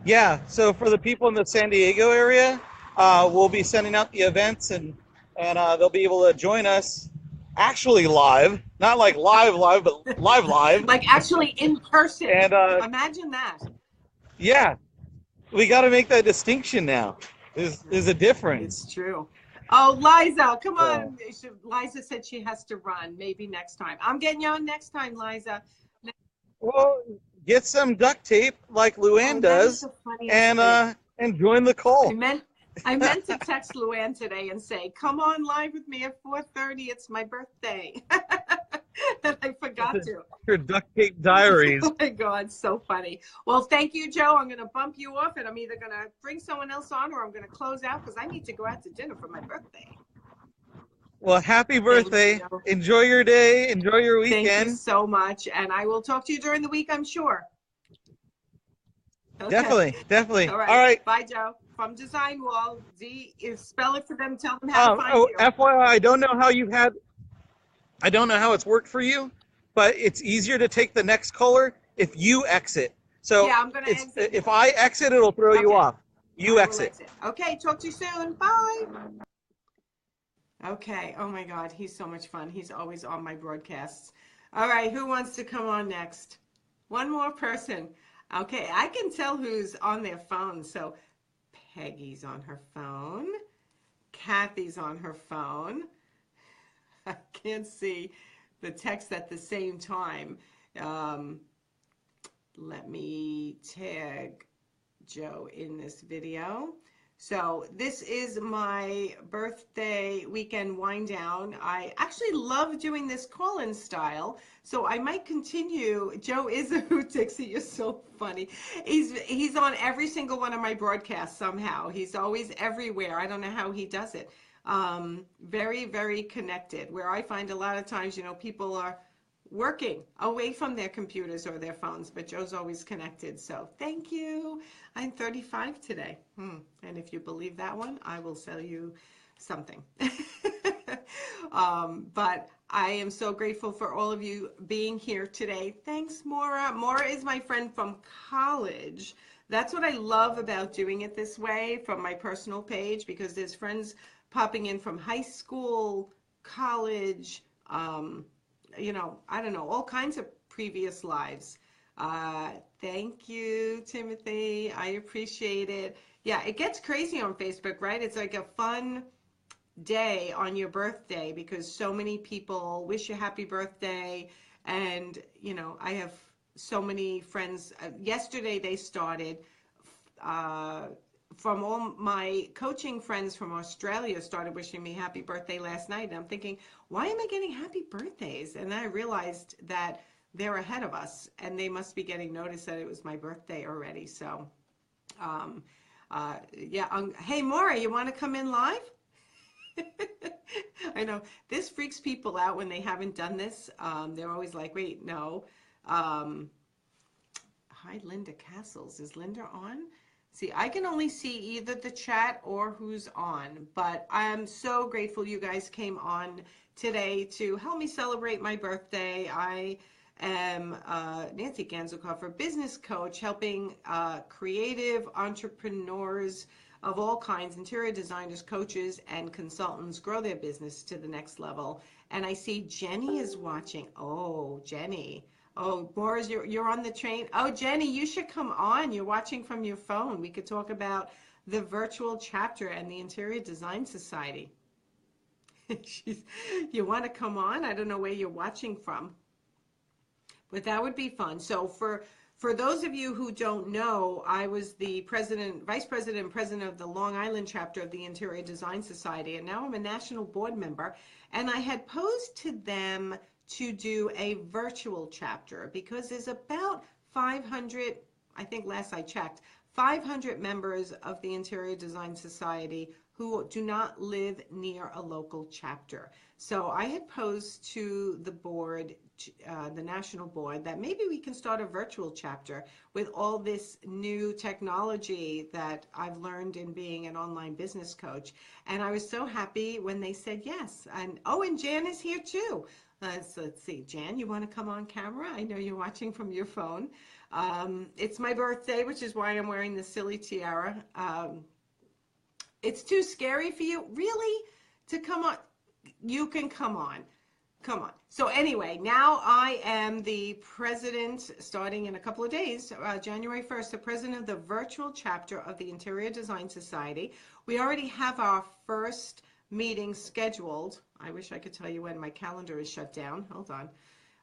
yeah, so for the people in the San Diego area, we'll be sending out the events, and they'll be able to join us actually live, not like live, but live. Like actually in person. And imagine that. yeah, we got to make that distinction now. There's a difference. It's true. Oh, Liza, come on. Liza said she has to run. Maybe next time. I'm getting you on next time, Liza. Well, get some duct tape like Luann does, and join the call. I meant to text Luann today and say, come on live with me at 4:30. It's my birthday. And I forgot to. Your duct tape diaries. Oh my God, so funny. Well, thank you, Joe. I'm going to bump you off, and I'm either going to bring someone else on or I'm going to close out because I need to go out to dinner for my birthday. Well, happy birthday. Enjoy your day. Enjoy your weekend. Thank you so much. And I will talk to you during the week, I'm sure. Okay. Definitely. All right. All right. Bye, Joe. From Design Wall. Spell it for them. Tell them how to find you. FYI, I don't know how it's worked for you, but it's easier to take the next caller if you exit. So yeah, I'm going to exit. If I exit, it'll throw you off. You exit. Okay, talk to you soon. Bye. Okay. Oh my God, he's so much fun. He's always on my broadcasts. All right, who wants to come on next? One more person. Okay, I can tell who's on their phone. So Peggy's on her phone. Kathy's on her phone. I can't see the text at the same time. Let me tag Joe in this video. So this is my birthday weekend wind down. I actually love doing this call-in style, so I might continue. Joe is a hoot, Dixie. You're so funny. He's on every single one of my broadcasts somehow. He's always everywhere. I don't know how he does it. Very, very connected, where I find a lot of times, people are working away from their computers or their phones, but Joe's always connected. So thank you. I'm 35 today. And if you believe that one, I will sell you something. But I am so grateful for all of you being here today. Thanks, Maura. Maura is my friend from college That's what I love about doing it this way from my personal page, because there's friends popping in from high school, college, I don't know, all kinds of previous lives. Thank you, Timothy. I appreciate it. Yeah, it gets crazy on Facebook, right? It's like a fun day on your birthday because so many people wish you happy birthday. And, I have so many friends. Yesterday they started, from all my coaching friends from Australia started wishing me happy birthday last night. And I'm thinking, why am I getting happy birthdays? And then I realized that they're ahead of us and they must be getting notice that it was my birthday already. So, hey, Maura, you want to come in live? I know this freaks people out when they haven't done this. They're always like, wait, no. Hi, Linda Castles. Is Linda on? See, I can only see either the chat or who's on, but I'm so grateful you guys came on today to help me celebrate my birthday. I am Nancy Ganzelkoffer, business coach, helping creative entrepreneurs of all kinds, interior designers, coaches, and consultants grow their business to the next level. And I see Jenny is watching. Oh, Jenny. Oh, Boris, you're on the train. Oh, Jenny, you should come on. You're watching from your phone. We could talk about the virtual chapter and the Interior Design Society. You want to come on? I don't know where you're watching from, but that would be fun. So for those of you who don't know, I was the vice president and president of the Long Island chapter of the Interior Design Society, and now I'm a national board member. And I had posed to them to do a virtual chapter because there's about 500, I think last I checked, 500 members of the Interior Design Society who do not live near a local chapter. So I had posed to the board, the national board, that maybe we can start a virtual chapter with all this new technology that I've learned in being an online business coach. And I was so happy when they said yes. And Jan is here too. So let's see, Jan, you want to come on camera? I know you're watching from your phone. It's my birthday, which is why I'm wearing this silly tiara. It's too scary for you, really, to come on? You can come on. Come on. So anyway, now I am the president, starting in a couple of days, January 1st, the president of the virtual chapter of the Interior Design Society. We already have our first meeting scheduled. I wish I could tell you when. My calendar is shut down. Hold on.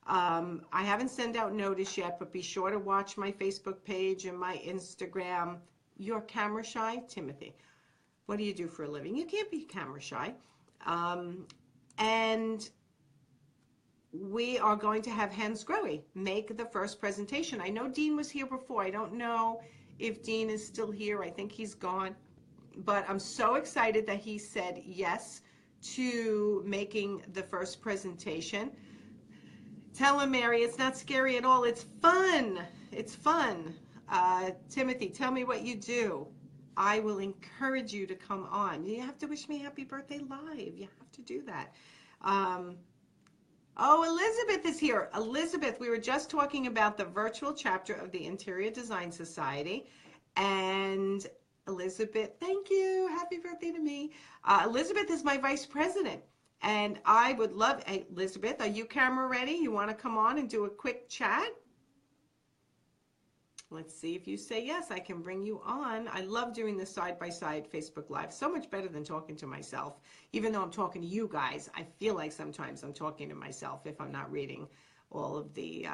I haven't sent out notice yet, but be sure to watch my Facebook page and my Instagram. You're camera shy, Timothy. What do you do for a living? You can't be camera shy. And we are going to have Hans Grohe make the first presentation. I know Dean was here before. I don't know if Dean is still here. I think he's gone. But I'm so excited that he said yes to making the first presentation. Tell him, Mary, it's not scary at all. It's fun. It's fun. Timothy, tell me what you do. I will encourage you to come on. You have to wish me happy birthday live. You have to do that. Elizabeth is here. Elizabeth, we were just talking about the virtual chapter of the Interior Design Society. And Elizabeth, thank you. Happy birthday to me. Elizabeth is my vice president. And I would love, hey, Elizabeth, are you camera ready? You want to come on and do a quick chat? Let's see if you say yes, I can bring you on. I love doing the side-by-side Facebook Live. So much better than talking to myself. Even though I'm talking to you guys, I feel like sometimes I'm talking to myself if I'm not reading all of the,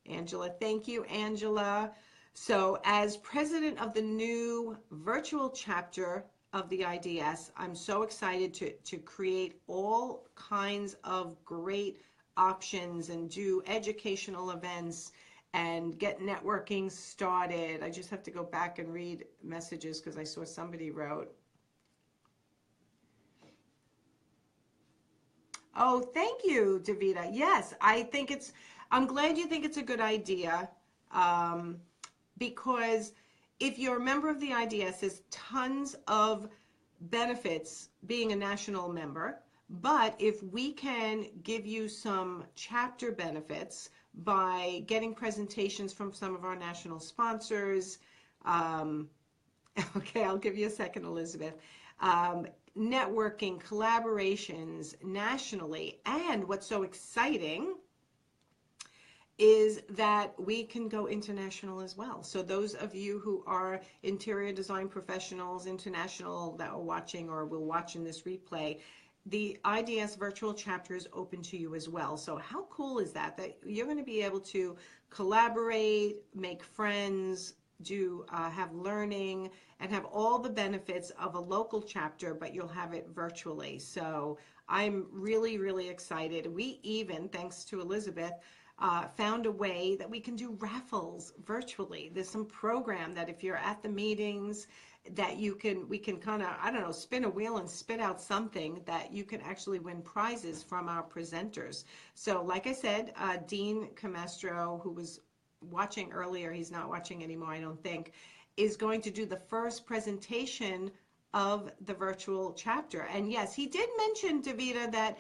Angela. Thank you, Angela. So as president of the new virtual chapter of the IDS, I'm so excited to create all kinds of great options and do educational events and get networking started. I just have to go back and read messages because I saw somebody wrote. Oh, thank you, Davida. Yes, I'm glad you think it's a good idea, because if you're a member of the IDS, there's tons of benefits being a national member. But if we can give you some chapter benefits by getting presentations from some of our national sponsors, Okay, I'll give you a second, Elizabeth. Networking, collaborations nationally, and what's so exciting is that we can go international as well. So those of you who are interior design professionals, international, that are watching or will watch in this replay, the IDS virtual chapter is open to you as well. So how cool is that? That you're going to be able to collaborate, make friends, do have learning, and have all the benefits of a local chapter, but you'll have it virtually. So I'm really, really excited. We even, thanks to Elizabeth, found a way that we can do raffles virtually. There's some program that if you're at the meetings that we can kind of, I don't know, spin a wheel and spit out something that you can actually win prizes from our presenters. So like I said, Dean Camestro, who was watching earlier, he's not watching anymore, I don't think, is going to do the first presentation of the virtual chapter. And yes, he did mention, Davida, that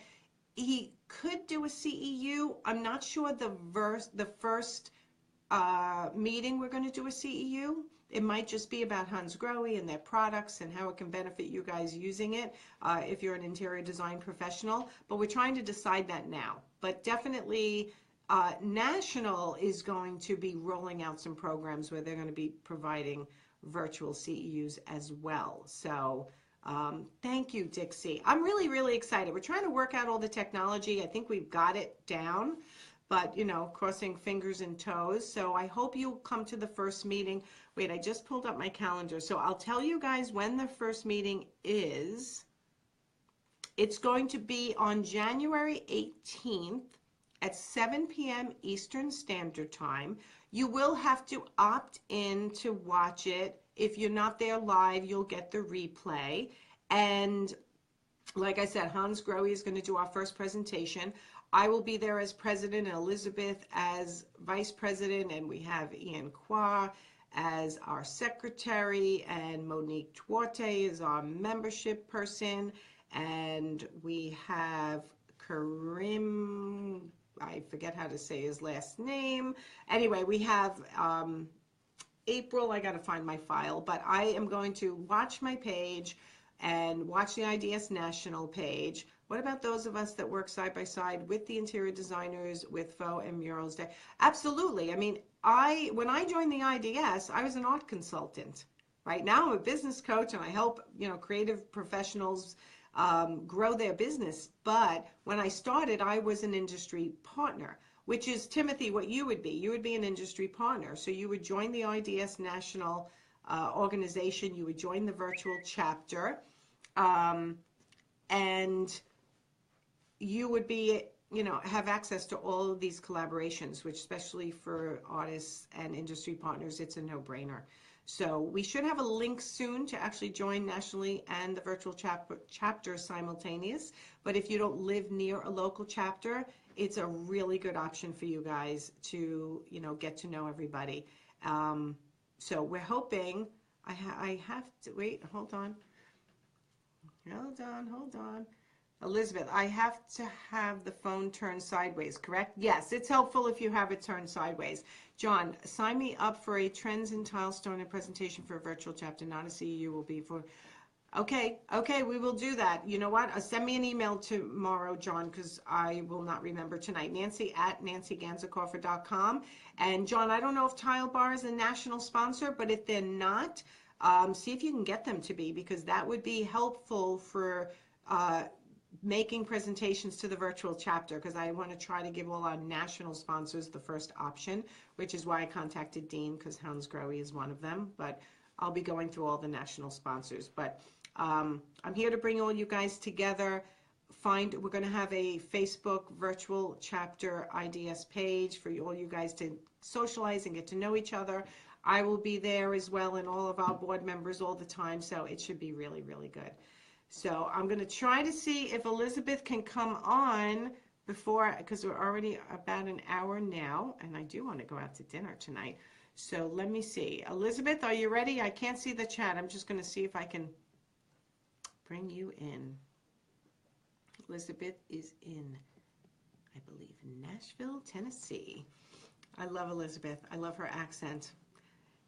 he could do a CEU. I'm not sure the first meeting we're going to do a CEU. It might just be about Hansgrohe and their products and how it can benefit you guys using it if you're an interior design professional. But we're trying to decide that now. But definitely National is going to be rolling out some programs where they're going to be providing virtual CEUs as well. So thank you, Dixie. I'm really, really excited. We're trying to work out all the technology. I think we've got it down, but, you know, crossing fingers and toes. So I hope you'll come to the first meeting. Wait, I just pulled up my calendar. So I'll tell you guys when the first meeting is. It's going to be on January 18th at 7 p.m. Eastern Standard Time. You will have to opt in to watch it. If you're not there live, you'll get the replay. And like I said, Hansgrohe is going to do our first presentation. I will be there as president and Elizabeth as vice president, and we have Ian Kwa as our secretary, and Monique Duarte is our membership person, and we have Karim, I forget how to say his last name. Anyway, we have April, I got to find my file, but I am going to watch my page and watch the IDS National page. What about those of us that work side by side with the interior designers, with Faux and Murals Day? Absolutely. I mean, when I joined the IDS, I was an art consultant. Right now, I'm a business coach, and I help, you know, creative professionals grow their business. But when I started, I was an industry partner, which is, Timothy, what you would be. You would be an industry partner. So you would join the IDS National organization. You would join the virtual chapter. And you would be, you know, have access to all of these collaborations, which especially for artists and industry partners, it's a no-brainer. So we should have a link soon to actually join nationally and the virtual chapter simultaneous. But if you don't live near a local chapter, it's a really good option for you guys to, you know, get to know everybody. So we're hoping, I have to, wait, hold on. Hold on. Elizabeth, I have to have the phone turned sideways, correct? Yes, it's helpful if you have it turned sideways. John, sign me up for a Trends in Tilestone and presentation for a virtual chapter, not a CEU will be for... Okay, we will do that. You know what? Send me an email tomorrow, John, because I will not remember tonight. Nancy at nancyganzakoffer.com. And John, I don't know if Tile Bar is a national sponsor, but if they're not, see if you can get them to be, because that would be helpful for making presentations to the virtual chapter, because I want to try to give all our national sponsors the first option, which is why I contacted Dean, because Hansgrohe is one of them. But I'll be going through all the national sponsors. But I'm here to bring all you guys together. We're going to have a Facebook virtual chapter IDS page for all you guys to socialize and get to know each other. I will be there as well, and all of our board members all the time, so it should be really, really good. So I'm going to try to see if Elizabeth can come on before, because we're already about an hour now, and I do want to go out to dinner tonight. So let me see. Elizabeth, are you ready? I can't see the chat. I'm just going to see if I can bring you in. Elizabeth is in, I believe, Nashville, Tennessee. I love Elizabeth. I love her accent.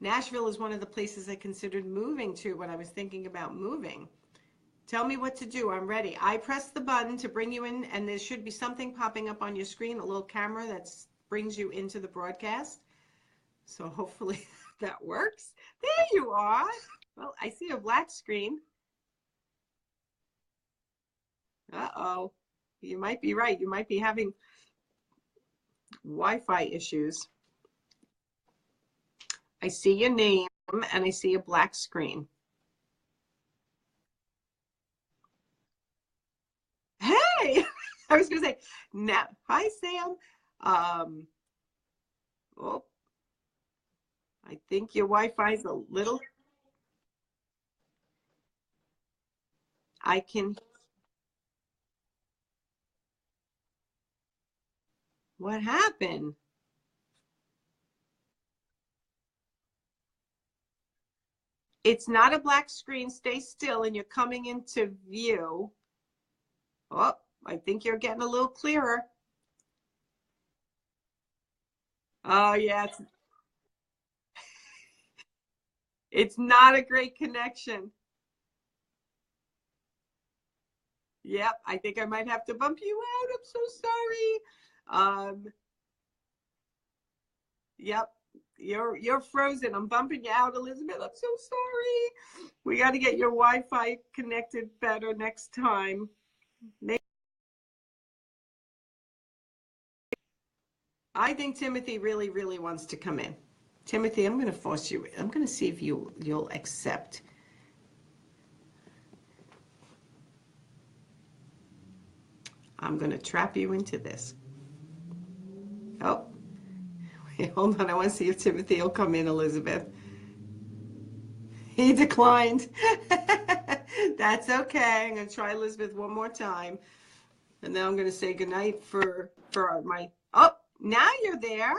Nashville is one of the places I considered moving to when I was thinking about moving. Tell me what to do. I'm ready. I press the button to bring you in, and there should be something popping up on your screen, a little camera that brings you into the broadcast. So hopefully that works. There you are. Well, I see a black screen. Uh-oh. You might be right. You might be having Wi-Fi issues. I see your name and I see a black screen. Hey, I was going to say, now, hi, Sam. Oh, I think your Wi-Fi is a little, I can, what happened? It's not a black screen. Stay still and you're coming into view. Oh, I think you're getting a little clearer. Oh, yeah. It's not a great connection. Yep, I think I might have to bump you out. I'm so sorry. Yep, you're frozen. I'm bumping you out, Elizabeth. I'm so sorry. We got to get your Wi-Fi connected better next time. I think Timothy really, really wants to come in. Timothy, I'm going to force you. I'm going to see if you'll accept. I'm going to trap you into this. Oh, wait, hold on. I want to see if Timothy will come in, Elizabeth. He declined. That's okay. I'm going to try Elizabeth one more time. And then I'm going to say goodnight for my, oh, now you're there.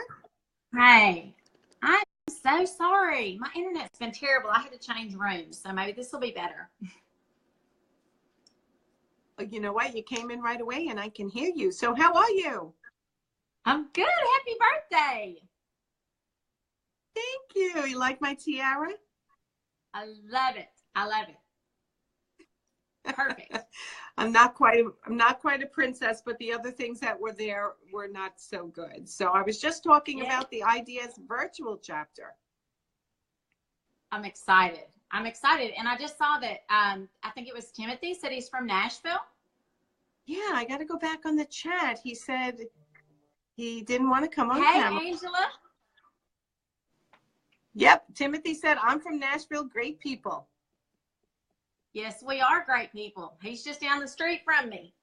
Hey, I'm so sorry. My internet's been terrible. I had to change rooms, so maybe this will be better. You know what? You came in right away and I can hear you. So how are you? I'm good. Happy birthday. Thank you. You like my tiara? I love it. I love it. Perfect. I'm not quite a princess, but the other things that were there were not so good. So I was just talking about the Ideas virtual chapter. I'm excited. I'm excited. And I just saw that, I think it was Timothy said he's from Nashville. Yeah, I got to go back on the chat. He said he didn't want to come on Hey, camera. Angela. Yep, Timothy said, I'm from Nashville, great people. Yes, we are great people. He's just down the street from me.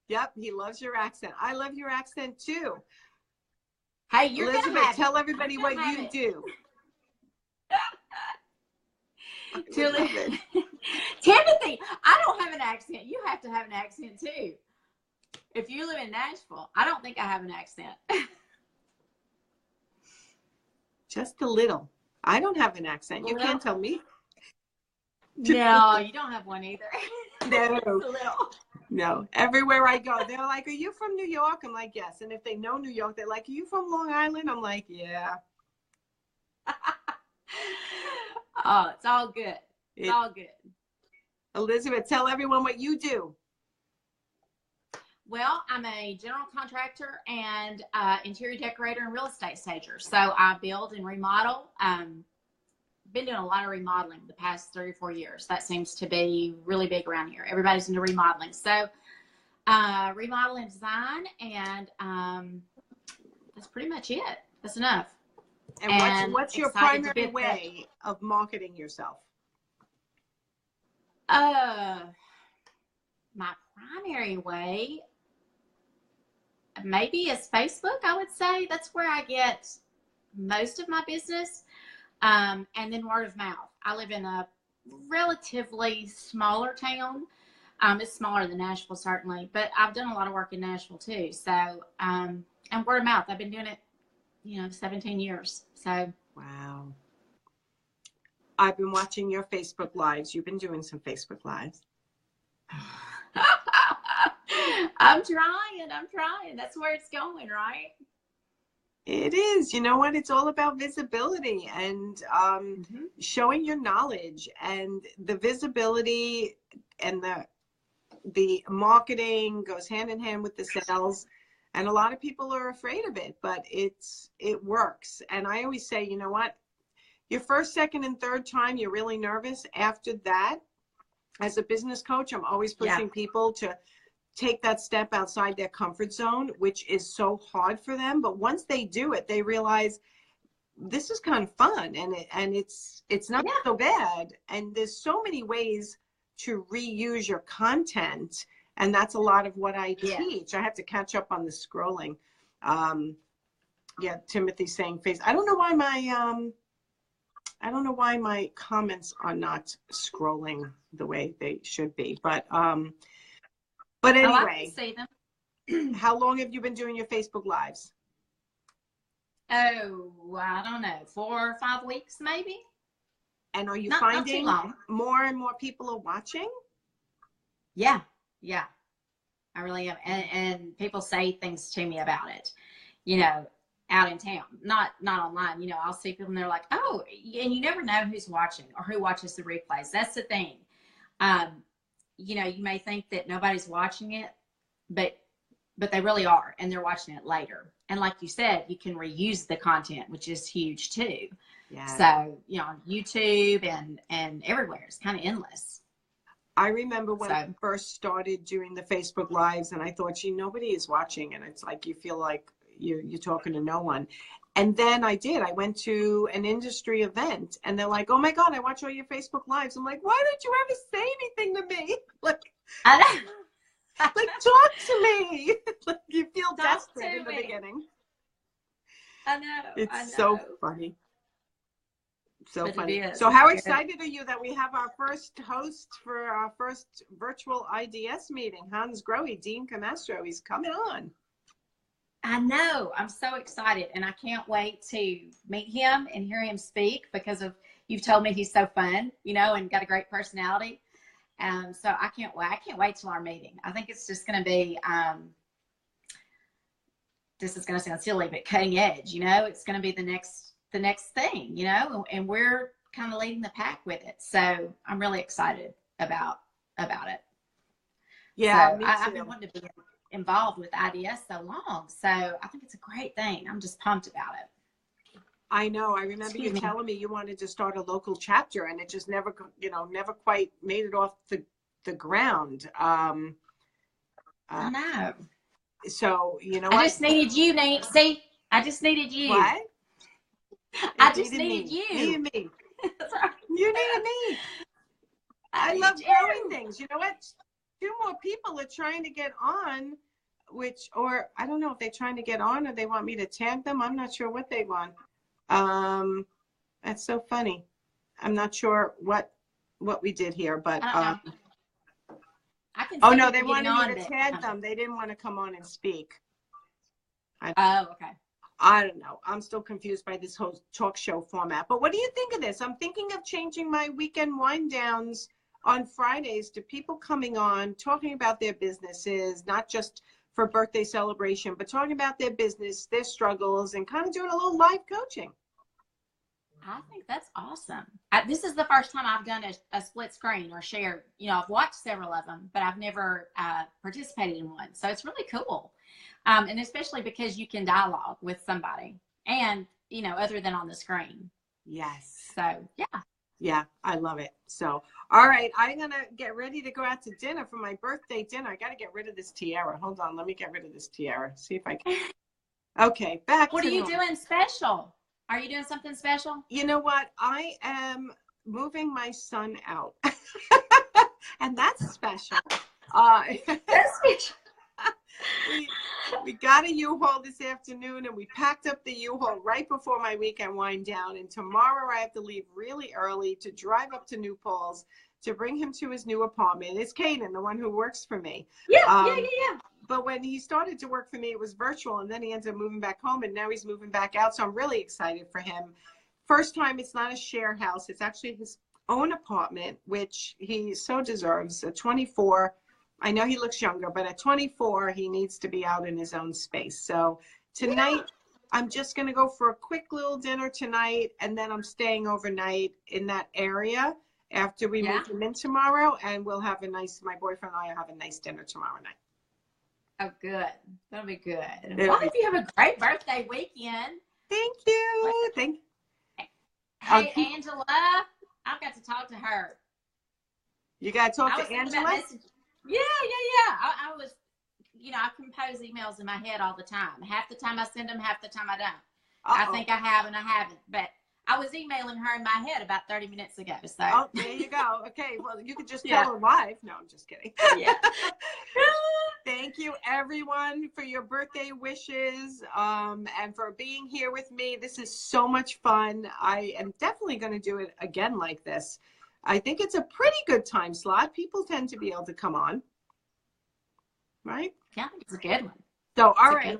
Yep, he loves your accent. I love your accent too. Hey, you're Elizabeth, gonna have tell it. everybody what you do. Timothy, I don't have an accent. You have to have an accent too. If you live in Nashville, I don't think I have an accent. Just a little. I don't have an accent. You can't tell me. No, you don't have one either. No. No. Everywhere I go, they're like, are you from New York? I'm like, yes. And if they know New York, they're like, are you from Long Island? I'm like, yeah. Oh, it's all good. It's all good. Elizabeth, tell everyone what you do. Well, I'm a general contractor and interior decorator and real estate stager. So I build and remodel. Been doing a lot of remodeling the past 3 or 4 years. That seems to be really big around here. Everybody's into remodeling. So remodel and design, and that's pretty much it. That's enough. And what's your primary way of marketing yourself? My primary way maybe is Facebook, I would say. That's where I get most of my business. And then word of mouth. I live in a relatively smaller town. It's smaller than Nashville, certainly, but I've done a lot of work in Nashville too. So, and word of mouth. I've been doing it, 17 years. So. Wow. I've been watching your Facebook Lives. You've been doing some Facebook Lives. I'm trying. That's where it's going, right? It is. You know what? It's all about visibility and showing your knowledge, and the visibility and the marketing goes hand in hand with the sales. And a lot of people are afraid of it, but it works. And I always say, you know what? Your first, second, and third time, you're really nervous. After that, as a business coach, I'm always pushing people to take that step outside their comfort zone, which is so hard for them. But once they do it, they realize this is kind of fun, and it's not so bad. And there's so many ways to reuse your content, and that's a lot of what I teach. I have to catch up on the scrolling. Timothy's saying face. I don't know why my comments are not scrolling the way they should be, but anyway, I see them. How long have you been doing your Facebook Lives? Oh, I don't know, 4 or 5 weeks maybe. And are you not finding too long. more and more people are watching? Yeah, I really am. And people say things to me about it, you know, out in town, not online. You know, I'll see people and they're like, oh, and you never know who's watching or who watches the replays. That's the thing. You know, you may think that nobody's watching it, but they really are, and they're watching it later. And like you said, you can reuse the content, which is huge too. Yeah. So, you know, on YouTube and everywhere, it's kind of endless. I remember when I first started doing the Facebook Lives, and I thought, gee, nobody is watching. And it's like, you feel like you're talking to no one. And then I went to an industry event, and they're like, oh my God, I watch all your Facebook Lives. I'm like, why didn't you ever say anything to me? Like, I know. Like, talk to me. Like, you feel desperate in the beginning. I know. It's so funny. So but funny. So how excited are you that we have our first host for our first virtual IDS meeting? Hans Grohe, Dean Camastro, he's coming on. I know. I'm so excited, and I can't wait to meet him and hear him speak because you've told me he's so fun, you know, and got a great personality. So I can't wait. I can't wait till our meeting. I think it's just going to be, this is going to sound silly, but cutting edge, you know, it's going to be the next thing, you know, and we're kind of leading the pack with it. So I'm really excited about it. Yeah. So I've been wanting to be involved with IDS so long. So I think it's a great thing. I'm just pumped about it. I know. I remember you telling me you wanted to start a local chapter, and it just never quite made it off the ground. I know. So, you know, I just needed you, Nancy. I just needed you. What? I just needed you. Me and me. You needed me. I love growing things. You know what? 2 more people are trying to get on, or I don't know if they're trying to get on or they want me to tag them. I'm not sure what they want. That's so funny. I'm not sure what we did here, but I can oh no, they wanted me to tag them. They didn't want to come on and speak. Oh, okay. I don't know. I'm still confused by this whole talk show format. But what do you think of this? I'm thinking of changing my weekend wind downs on Fridays to people coming on, talking about their businesses, not just for birthday celebration, but talking about their business, their struggles, and kind of doing a little live coaching. I think that's awesome. This is the first time I've done a split screen or shared. You know, I've watched several of them, but I've never participated in one. So it's really cool. And especially because you can dialogue with somebody and, you know, other than on the screen. Yes. So, yeah. Yeah, I love it. So, all right, I'm going to get ready to go out to dinner for my birthday dinner. I got to get rid of this tiara. Hold on. Let me get rid of this tiara. See if I can. Okay, back. What are you doing special? Are you doing something special? You know what? I am moving my son out. And that's special. That's special. We got a U-Haul this afternoon, and we packed up the U-Haul right before my weekend wind down. And tomorrow I have to leave really early to drive up to New Paltz to bring him to his new apartment. It's Kaden, the one who works for me. Yeah. But when he started to work for me, it was virtual, and then he ended up moving back home, and now he's moving back out. So I'm really excited for him. First time, it's not a share house. It's actually his own apartment, which he so deserves. At 24, I know he looks younger, but at 24, he needs to be out in his own space. So tonight, I'm just going to go for a quick little dinner tonight, and then I'm staying overnight in that area after we move him in tomorrow, and we'll have my boyfriend and I will have a nice dinner tomorrow night. Oh, good. That'll be good. Well, if you have a great birthday weekend. Thank you. Hey, Angela, I've got to talk to her. You got to talk to Angela? Yeah. I was, I compose emails in my head all the time. Half the time I send them, half the time I don't. I think I have and I haven't. But I was emailing her in my head about 30 minutes ago. So. Oh, there you go. Okay, well, you could just tell her live. No, I'm just kidding. Yeah. Thank you, everyone, for your birthday wishes and for being here with me. This is so much fun. I am definitely going to do it again like this. I think it's a pretty good time slot. People tend to be able to come on. Right? Yeah, it's a good one. So, all right.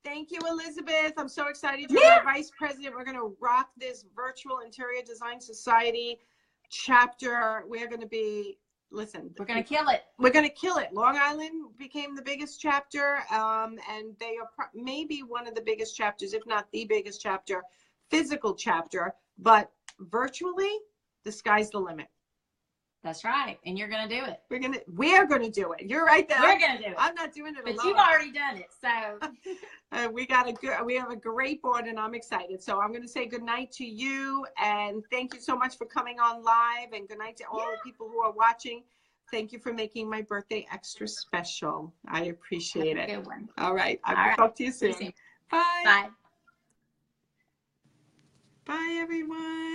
Thank you, Elizabeth. I'm so excited. You're our vice president. We're going to rock this Virtual Interior Design Society chapter. We're going to be, listen. We're going to kill it. We're going to kill it. Long Island became the biggest chapter, and they are maybe one of the biggest chapters, if not the biggest chapter, physical chapter. But virtually, the sky's the limit. That's right. And you're going to do it. We're going to do it. You're right there. We're going to do it. I'm not doing it alone. But you've already done it. So we have a great board and I'm excited. So I'm going to say good night to you and thank you so much for coming on live and good night to all the people who are watching. Thank you for making my birthday extra special. I appreciate it. Good one. All right. I'll talk to you soon. Bye. Bye. Bye, everyone.